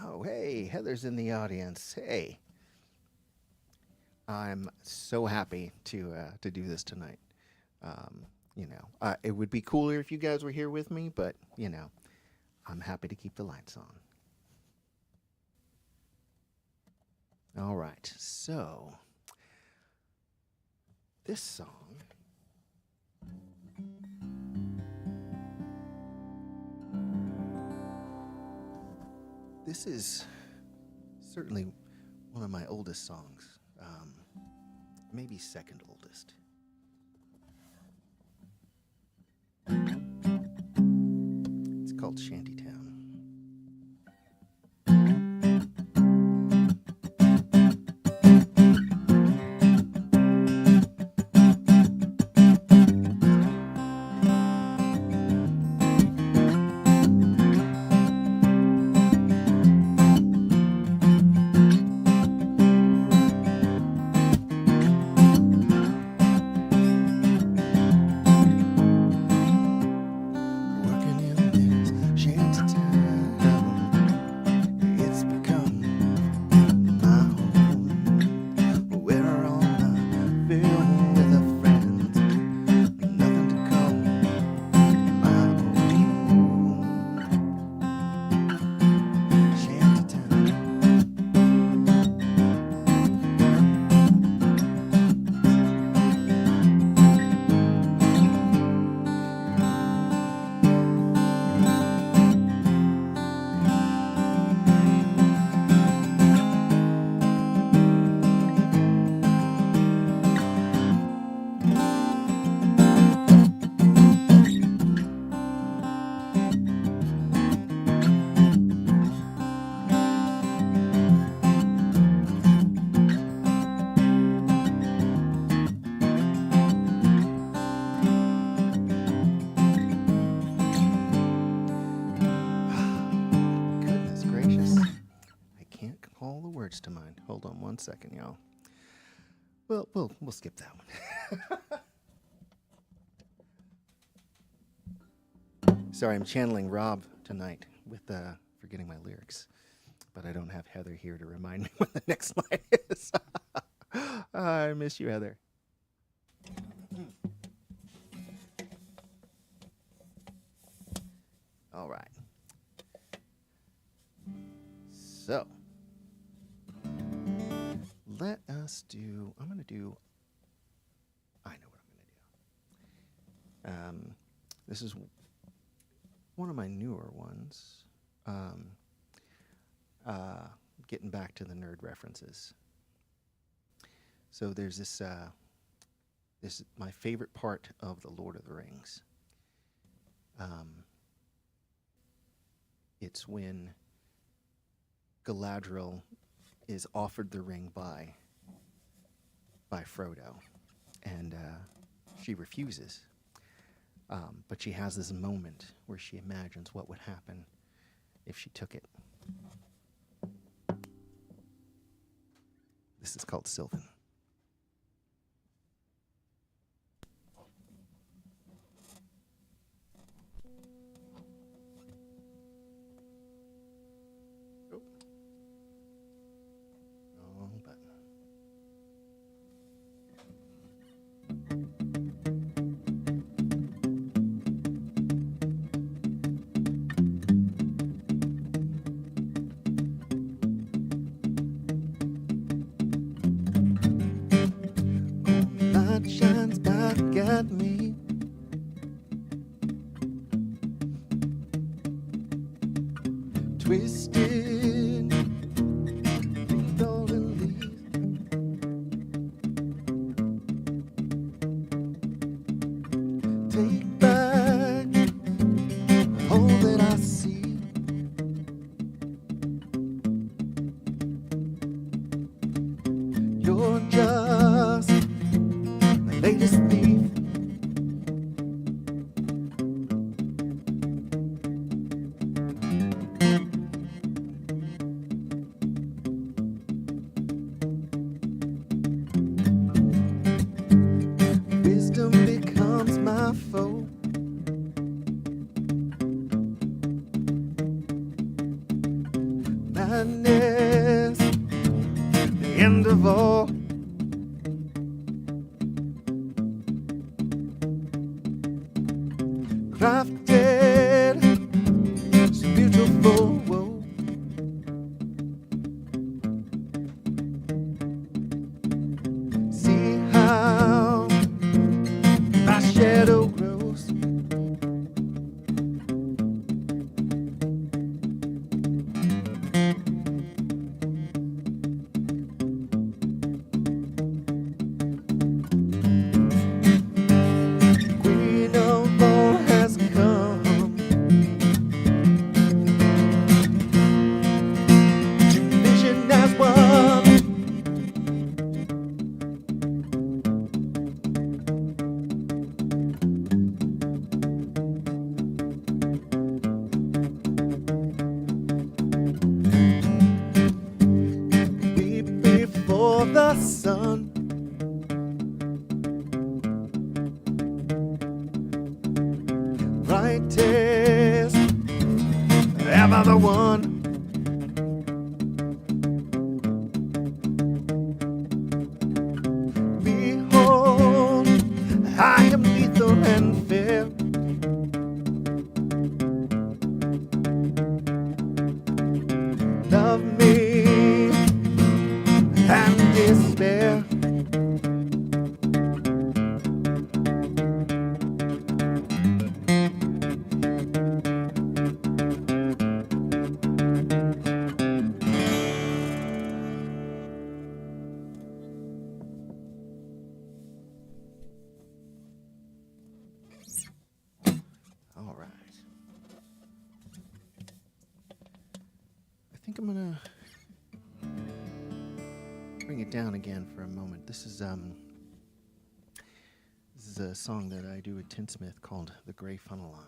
Oh, hey, Heather's in the audience. Hey, I'm so happy to do this tonight. It would be cooler if you guys were here with me, but I'm happy to keep the lights on. All right, so this song. This is certainly one of my oldest songs, maybe second oldest. It's called Shantytown. To mind. Hold on 1 second, y'all. We'll skip that one. Sorry, I'm channeling Rob tonight with forgetting my lyrics, but I don't have Heather here to remind me what the next line is. I miss you, Heather. All right. So. Let us do, I know what I'm going to do. This is one of my newer ones. Getting back to the nerd references. So there's this is my favorite part of The Lord of the Rings. It's when Galadriel is offered the ring by Frodo, and she refuses. But she has this moment where she imagines what would happen if she took it. This is called Sylvan. look at me. Twisted golden leaves. Take back all that I see. You're just the latest thief. Wisdom becomes my foe. Madness, the end of all. Crafted, so beautiful. Whoa. See how my shadow grows. Queen of all has come. Vision as one. Be before the sun. Brightest ever the one. Behold, I am lethal and fair. Love me and despair. All right. I think I'm gonna bring it down again for a moment. This is a song that I do with Tinsmith called "The Gray Funnel Line."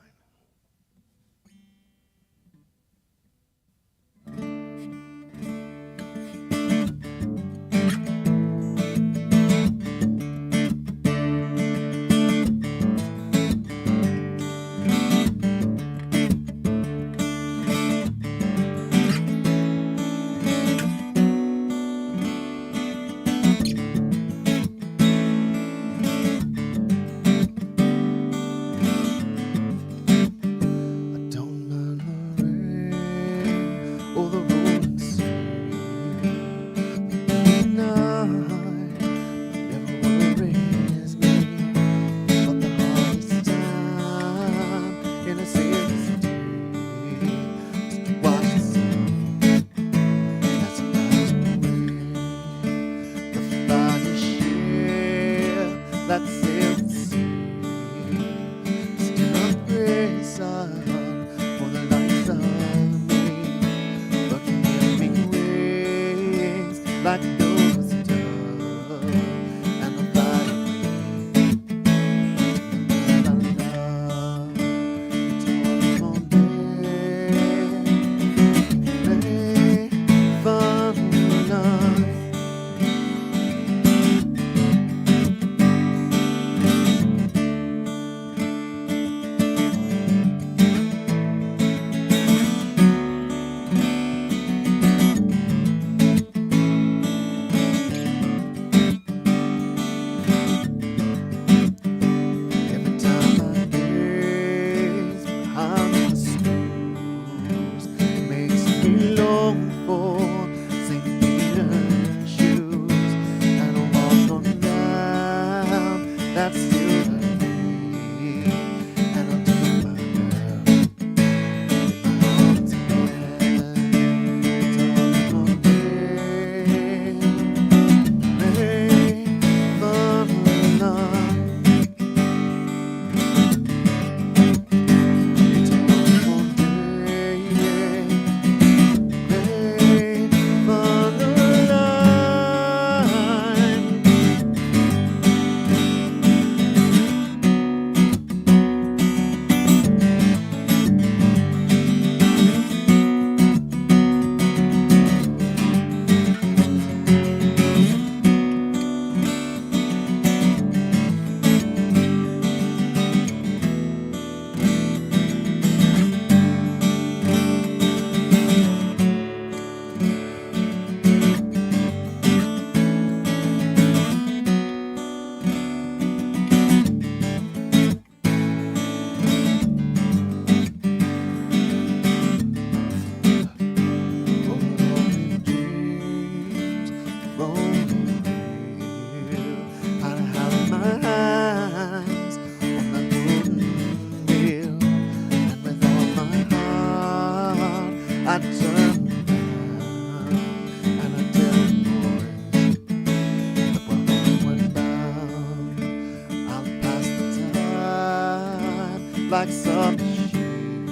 like some shame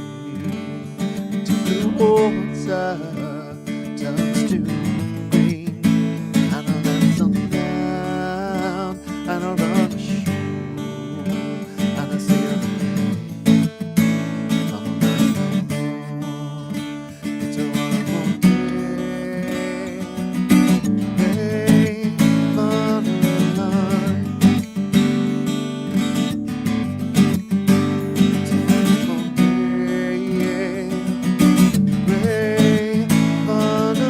to the water turns to rain. And I'll let sun down and I'll run ashore and I'll say it's a wonderful day, fun line. It's a wonderful day, great fun line. It's a wonderful day, great fun line.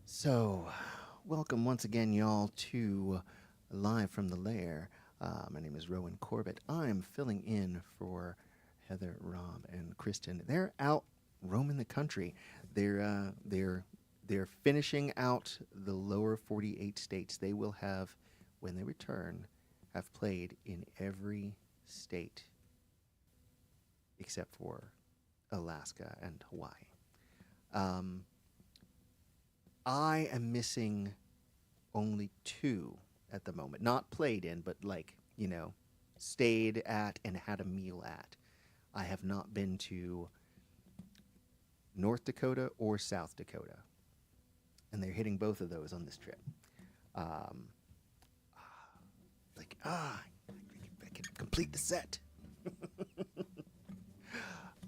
So, welcome once again, y'all, to Live from the Lair. My name is Rowan Corbett. I'm filling in for Heather, Rob, and Kristen. They're out roaming the country. They're finishing out the lower 48 states. They will have, when they return, have played in every state except for Alaska and Hawaii. I am missing only two at the moment. Not played in, but stayed at and had a meal at. I have not been to North Dakota or South Dakota. And they're hitting both of those on this trip. I can complete the set.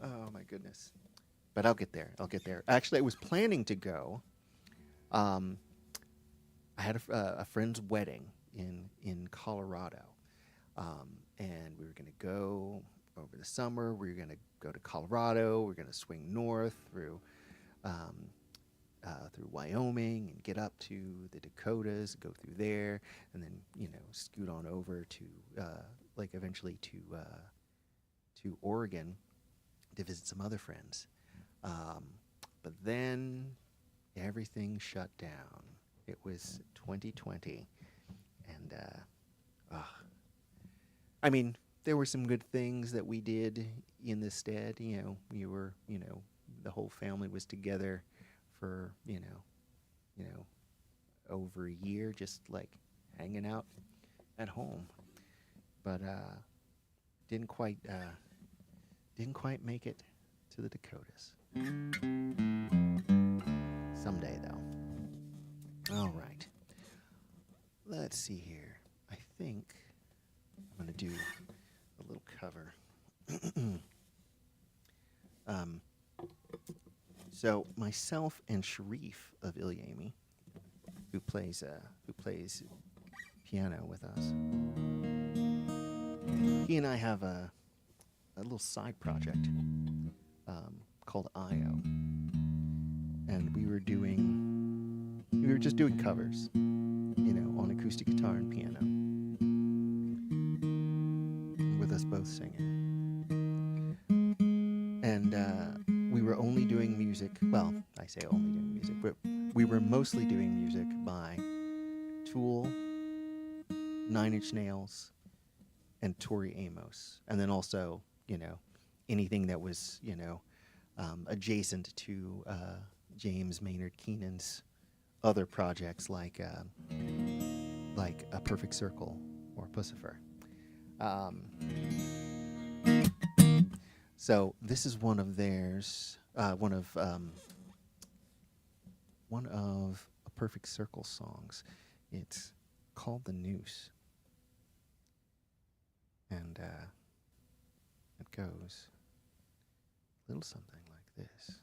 Oh, my goodness. But I'll get there. Actually, I was planning to go. I had a friend's wedding in Colorado, and we were going to go over the summer. We were going to go to Colorado. We were going to swing north through Wyoming and get up to the Dakotas, go through there, and then scoot on over to eventually to Oregon to visit some other friends. But then everything shut down. It was 2020, and I mean, there were some good things that we did in the stead. We were, the whole family was together for, over a year, just hanging out at home. But didn't quite make it to the Dakotas. Someday, though. All right. Let's see here. I think I'm going to do a little cover. So myself and Sharif of ilyAIMY, who plays piano with us, he and I have a little side project called IO, and we were just doing covers, on acoustic guitar and piano, with us both singing. And we were only doing music, well, I say only doing music, but we were mostly doing music by Tool, 9 Inch Nails, and Tori Amos. And then also, anything that was, adjacent to James Maynard Keenan's other projects like A Perfect Circle or Pussifer. So this is one of theirs, one of A Perfect Circle songs. It's called The Noose, and it goes a little something like this.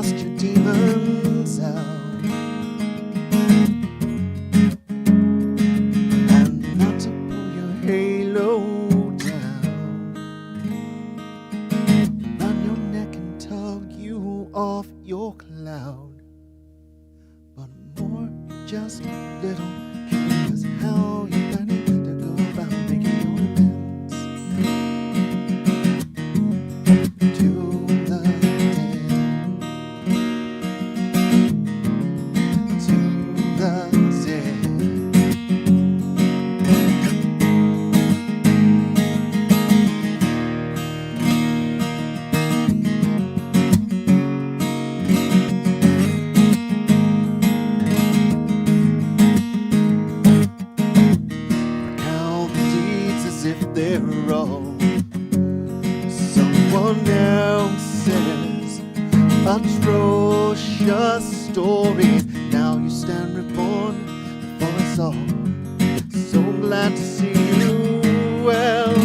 cast your demons out, and not to pull your halo down, round your neck and tug you off your cloud. But more, just little curious how you're planning to go about making your amends to the dead, to the dead. Count the deeds as if they're wrong. Someone else's atrocious stories. Now you stand reborn for us all. So glad to see you well,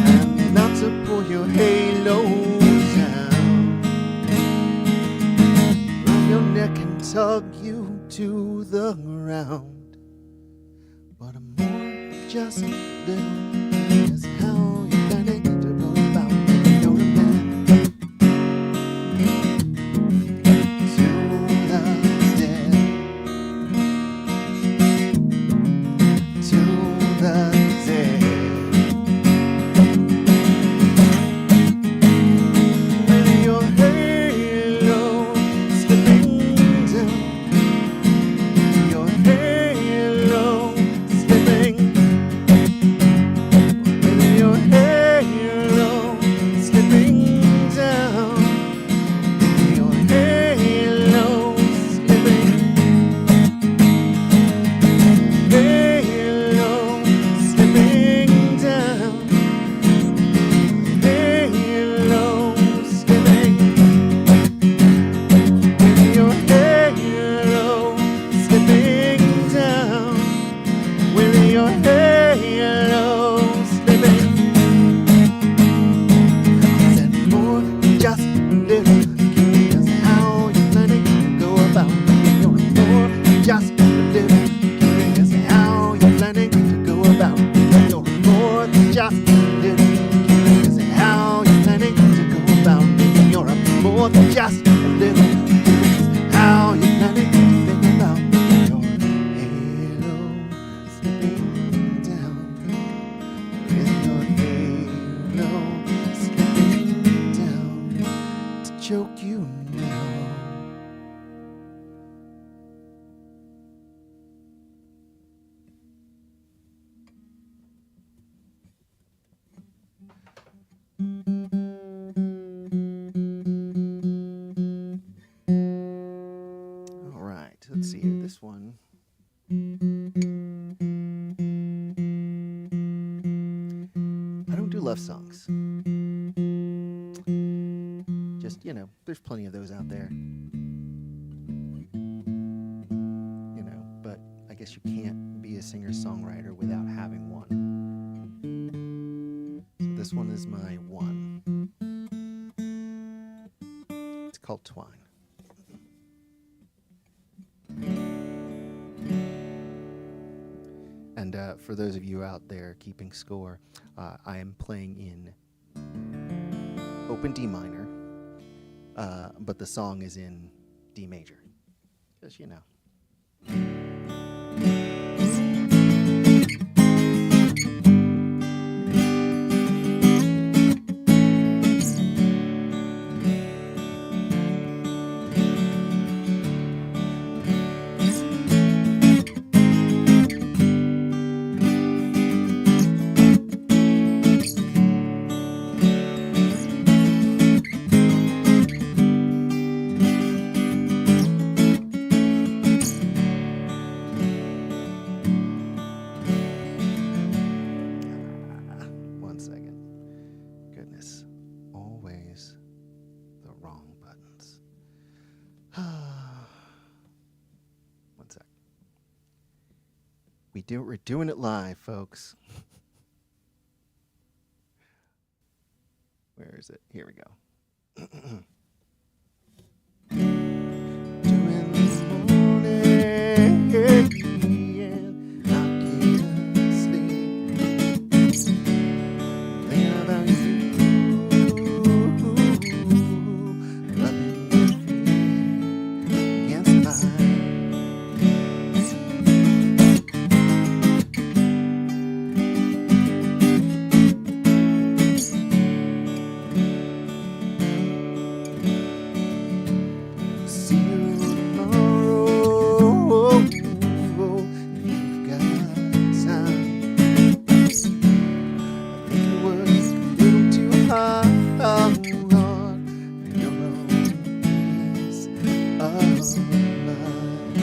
and not to pull your halo down, round your neck and tug you to the ground. But a more just little is how you're planning to go about making your amends to the dead, to the dead. With your halo slipping down, your halo slipping, with your halo slipping down, your halo slipping, halo slipping down, halo slipping, with your halo slipping down, with your halo slipping. Said more, just a little curious how you're planning to go about making your more, just a little curious how you're planning to go about making your more, just a little curious how you're planning to go about making your more, just a little curious how you're planning to think about making your halo slipping down, with your halo slipping down to choke you now. All right, let's see here. This one. I don't do love songs. Just, there's plenty of those out there. But I guess you can't be a singer-songwriter without having one. So this one is my one. It's called Twine. And for those of you out there keeping score, I am playing in open D minor, but the song is in D major. Just, one second. Goodness. Always the wrong buttons. One sec. We're doing it live, folks. Where is it? Here we go. Doing this morning, I can't sleep. Thinking about you, rubbing your feet against mine. See you tomorrow if you've got time. I think it was a little too hard on your own peace of mind.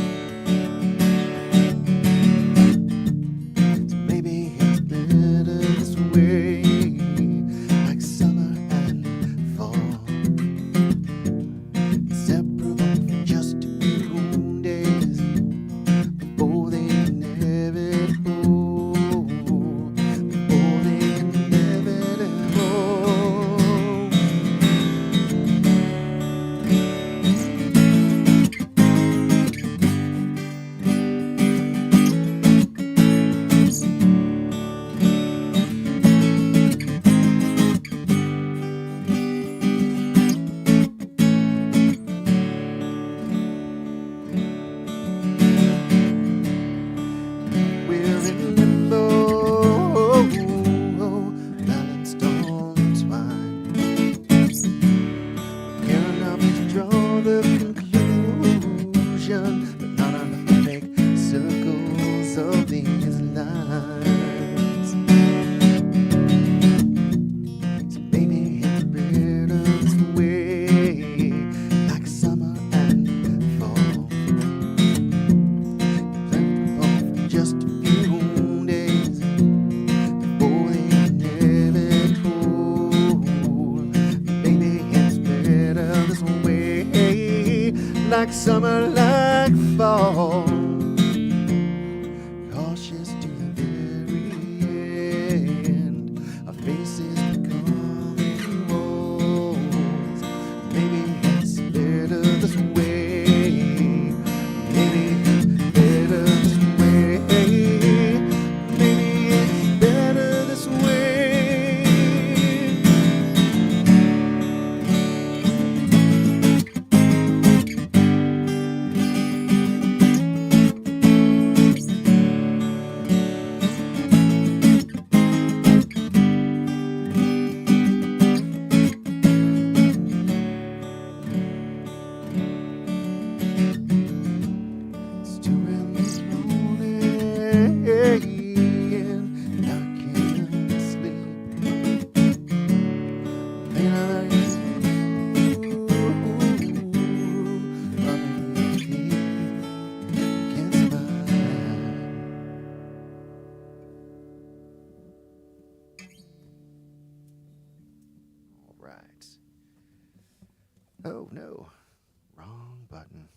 So maybe it's better this way, like summer and fall. Inseparable for just a few days before the inevitable. Before the inevitable. We're in limbo, balanced on twine. Care enough to draw the conclusion, but not enough to make circles of these lines. So baby, it's better this way, like summer and fall. Just a few days before the inevitable. Baby, it's better this way, like summer, like fall. Cautious to the very end, our faces becoming walls. Maybe it's better this way. Maybe it's better this way. Maybe it's better this way. It's 2 in the morning, and I can't sleep. Thinking about you, rubbing your feet against mine. All right. Oh no, wrong button.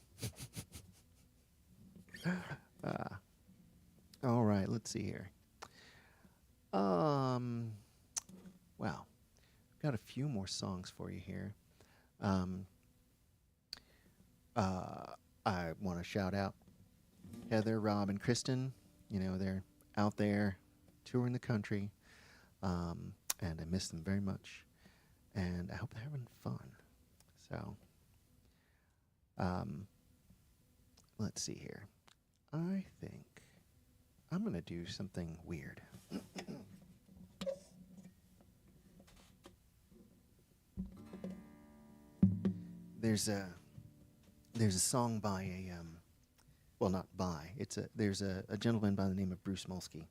All right, let's see here. Wow, got a few more songs for you here. I want to shout out Heather, Rob, and Kristen. You know, they're out there touring the country, and I miss them very much. And I hope they're having fun. So, let's see here. I think I'm going to do something weird. There's a song by well, not by, there's a gentleman by the name of Bruce Molsky,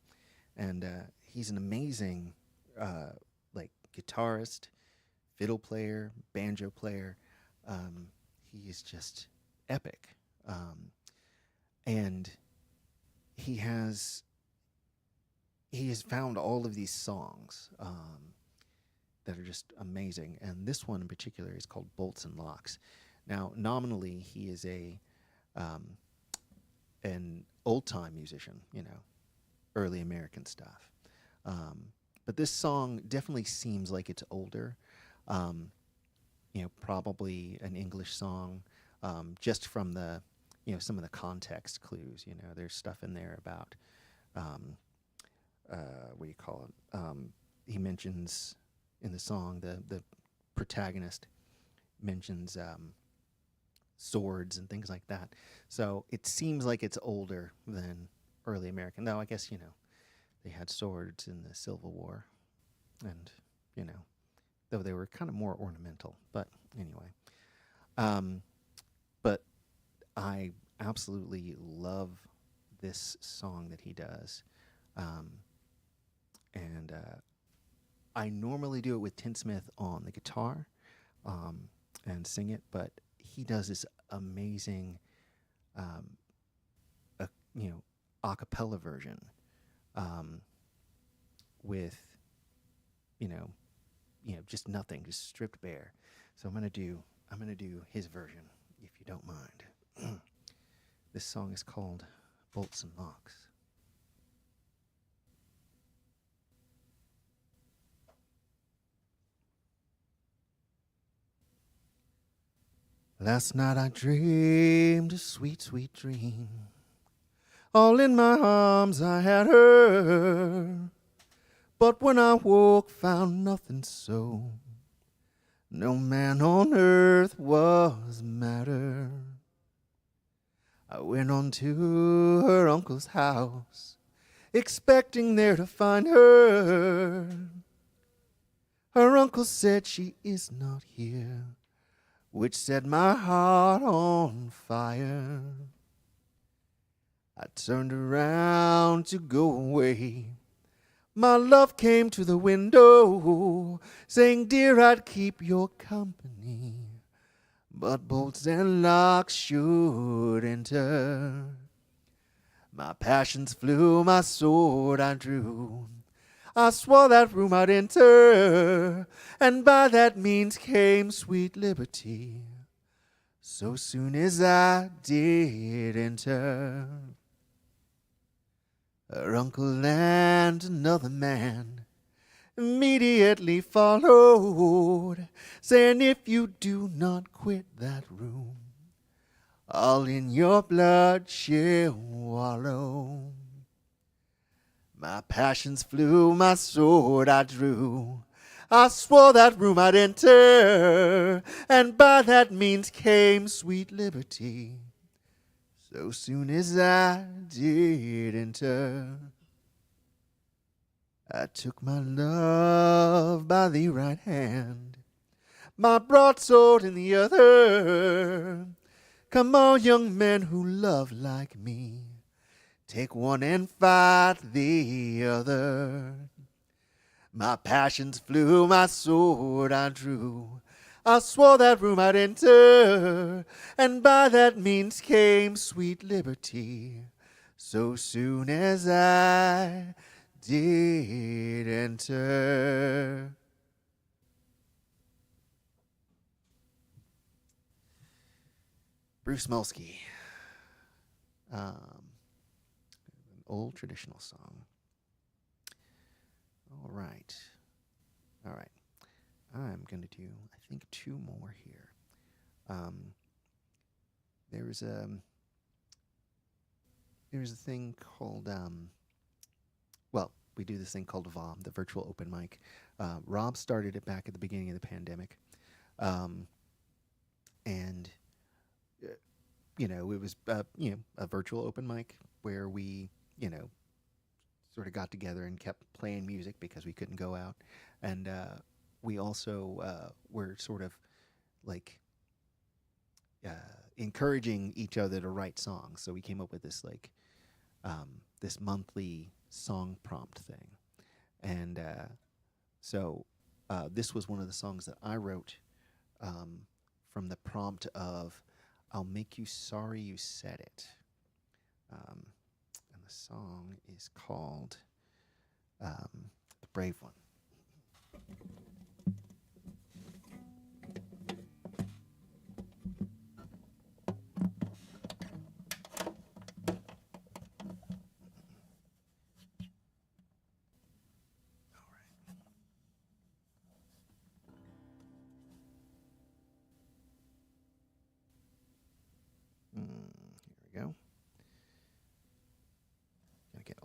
and he's an amazing like guitarist, fiddle player, banjo player. He is just epic, and he has found all of these songs that are just amazing, and this one in particular is called Bolts and Locks. Now, nominally, he is an old-time musician, you know, early American stuff. But this song definitely seems like it's older. Um, probably an English song, just from the, some of the context clues. There's stuff in there about, um, what do you call it? He mentions in the song, the protagonist mentions swords and things like that. So it seems like it's older than early American. Though I guess, they had swords in the Civil War, and, though they were kind of more ornamental. But anyway, um, but I absolutely love this song that he does. Um, and I normally do it with Tin Smith on the guitar, and sing it, but he does this amazing, um, a, a cappella version, with, you know, just nothing, just stripped bare. So I'm gonna do his version, if you don't mind. This song is called Bolts and Locks. Last night I dreamed a sweet, sweet dream. All in my arms I had her, but when I woke found nothing so. No man on earth was madder. I went on to her uncle's house, expecting there to find her. Her uncle said she is not here, which set my heart on fire. I turned around to go away. My love came to the window, saying, dear, I'd keep your company, but bolts and locks should enter. My passions flew, my sword I drew. I swore that room I'd enter, and by that means came sweet liberty, so soon as I did enter. Her uncle and another man immediately followed, saying, if you do not quit that room, all in your blood shall wallow. My passions flew, my sword I drew. I swore that room I'd enter, and by that means came sweet liberty, so soon as I did enter. I took my love by the right hand, my broadsword in the other. Come on, young men who love like me, take one and fight the other. My passions flew, my sword I drew. I swore that room I'd enter, and by that means came sweet liberty, so soon as I did enter. Bruce Molsky. An old traditional song. All right. I'm going to do, I think, two more here. There's a thing called, well, we do this thing called VOM, the virtual open mic. Rob started it back at the beginning of the pandemic. And, it was, a virtual open mic where we, sort of got together and kept playing music because we couldn't go out. And we also were sort of like encouraging each other to write songs. So we came up with this this monthly song prompt thing. And so this was one of the songs that I wrote from the prompt of, I'll make you sorry you said it. And the song is called The Brave One.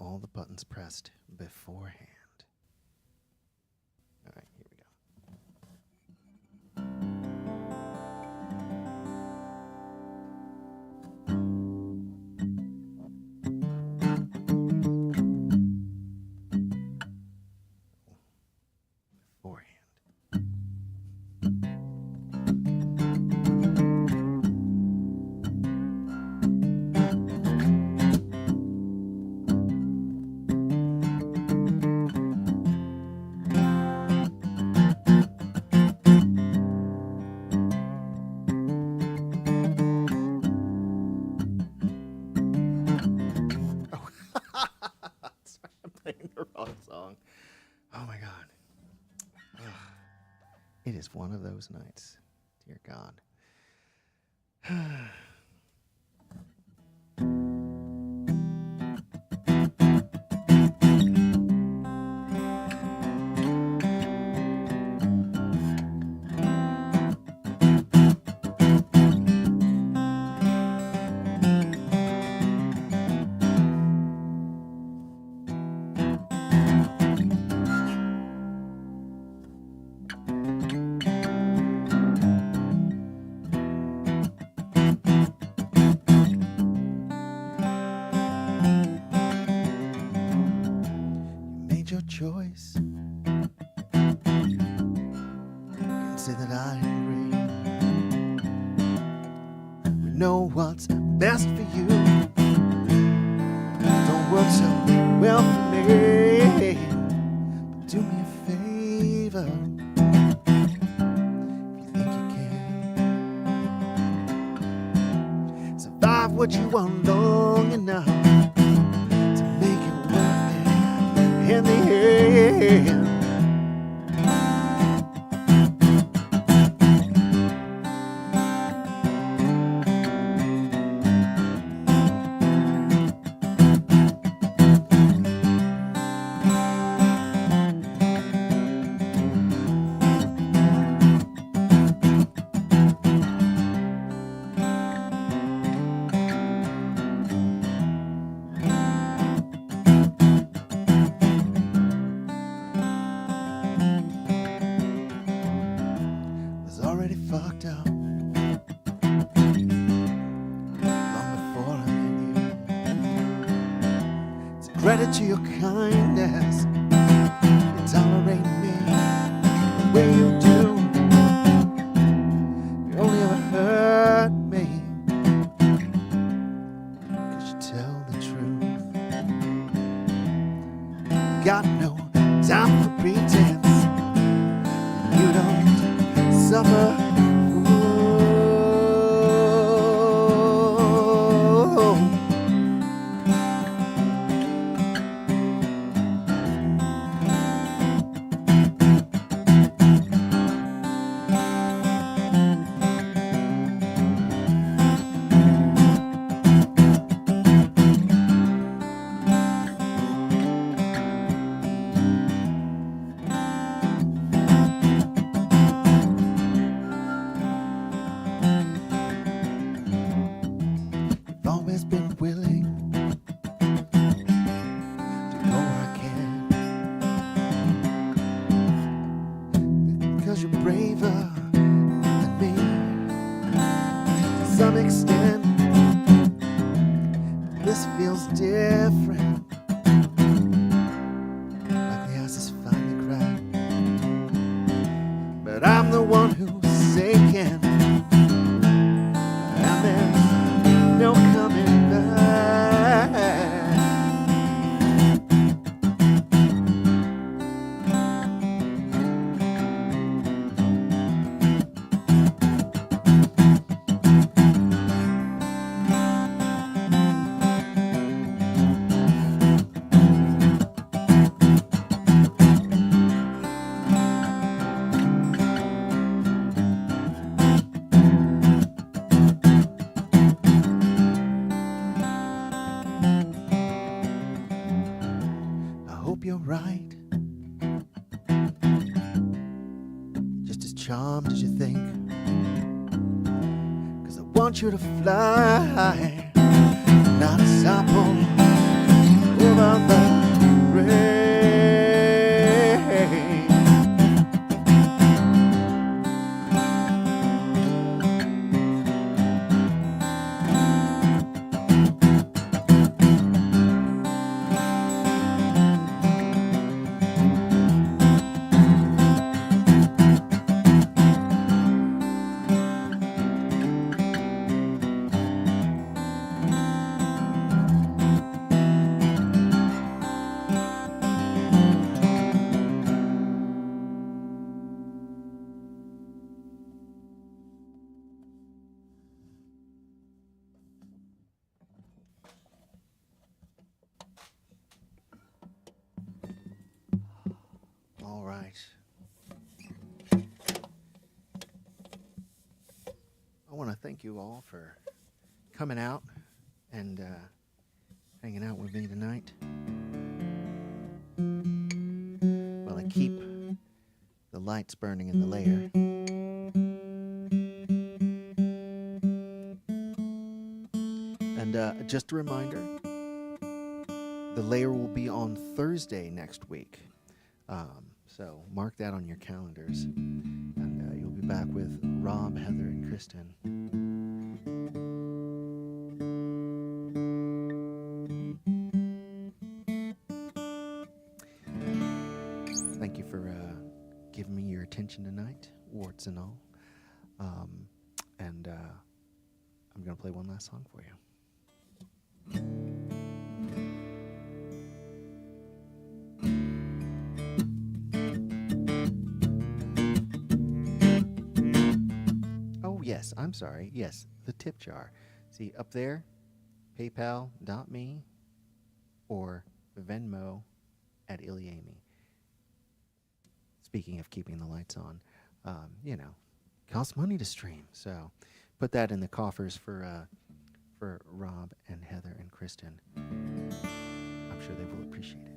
all the buttons pressed beforehand. All right, here we go. Beforehand. Sorry, I'm playing the wrong song. Oh my God. Ugh. It is one of those nights. Dear God. Your choice. Can't say that I agree. We know what's best for you. Don't work so well for me. But do me a favor. If you think you can survive what you want long enough to make it worth it in the end. Already fucked up long before I met you. It's a credit to your kindness. You tolerate me the way you do. You only ever hurt me 'cause you tell the truth. Got no time for pretense. You don't suffer. Always been willing to go where I can, because you're braver than me to some extent. This feels different, like the ice is finally cracked, but I'm the one who's sinking, and there's no coming back. Hope you're right, just as charmed as you think, 'cause I want you to fly, not a sample over of the rain. All right. I want to thank you all for coming out and hanging out with me tonight. While I keep the lights burning in the lair. And just a reminder, the lair will be on Thursday next week. So mark that on your calendars. And you'll be back with Rob, Heather, and Kristen. Thank you for giving me your attention tonight, warts and all. And I'm going to play one last song for you. Yes, I'm sorry. Yes, the tip jar. See, up there, paypal.me or Venmo at ilyAIMY. Speaking of keeping the lights on, costs money to stream. So put that in the coffers for Rob and Heather and Kristen. I'm sure they will appreciate it.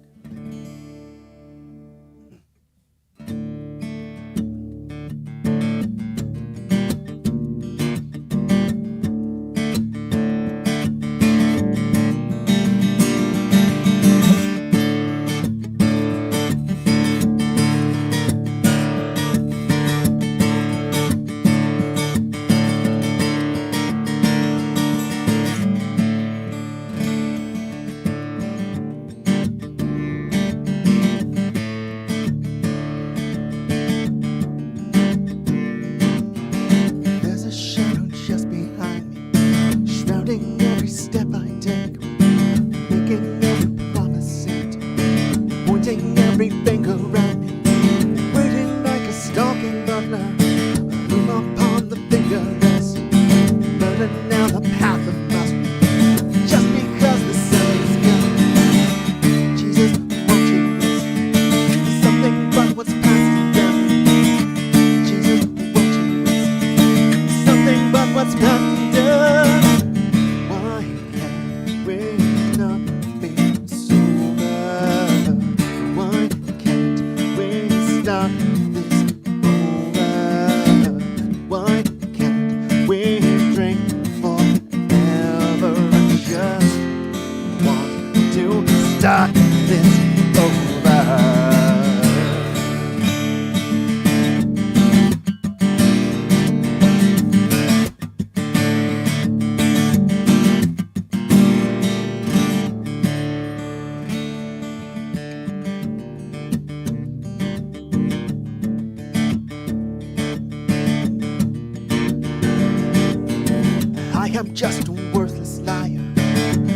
am just a worthless liar.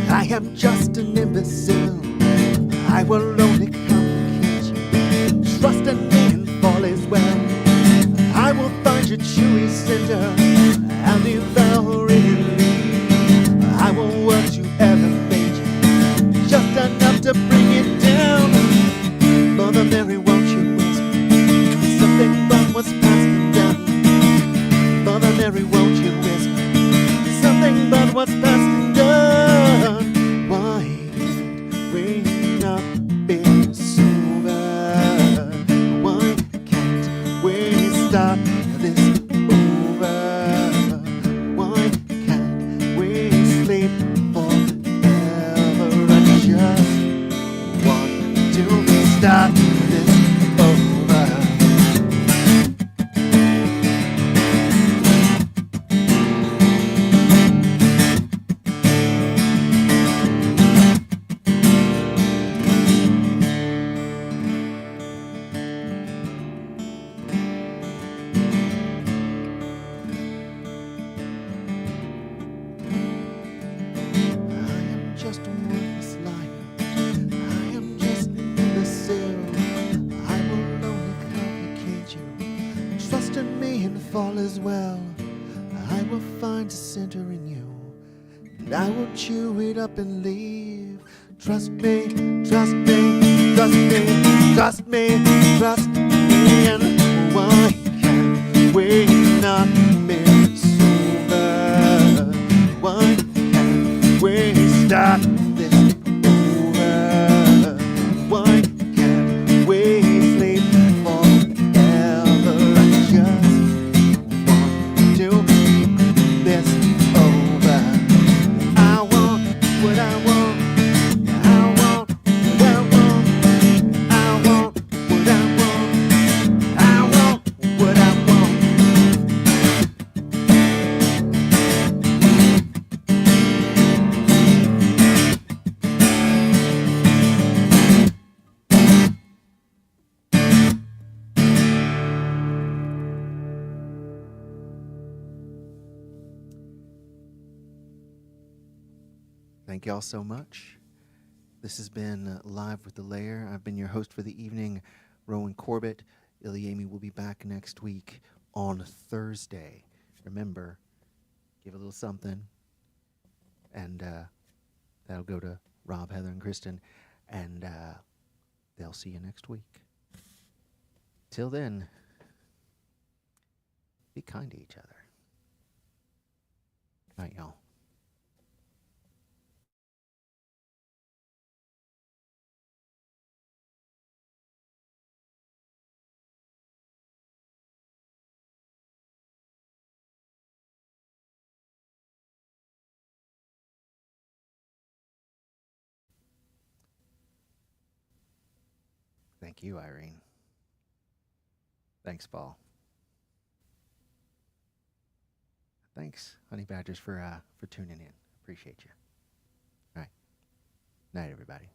I am just an imbecile. I will only complicate you. Trust in me and all is well. I will find your chewy center and devour it. I will work to elevate you, just enough to bring it down. Mother Mary, won't you whisper something about what's past and done? Mother Mary, won't you whisper something about what's past and done? Why can't we not be sober? Why can't we start this over? all is well, I will find a center in you, and I will chew it up and leave. Trust me, trust me, trust me, trust me, trust me, and why can't we not miss over? Why can't we start this over? Why can't we sleep forever? I just want to keep this over. I want what I want. I want what I want. I want what I want. I want what I want. Thank y'all so much. This has been Live with the Lair. I've been your host for the evening, Rowan Corbett. ilyAIMY will be back next week on Thursday. Remember, give a little something, and that'll go to Rob, Heather, and Kristen, and they'll see you next week. Till then, be kind to each other. Night, y'all. Thank you, Irene. Thanks, Paul. Thanks, Honey Badgers, for tuning in. Appreciate you. All right. Night, everybody.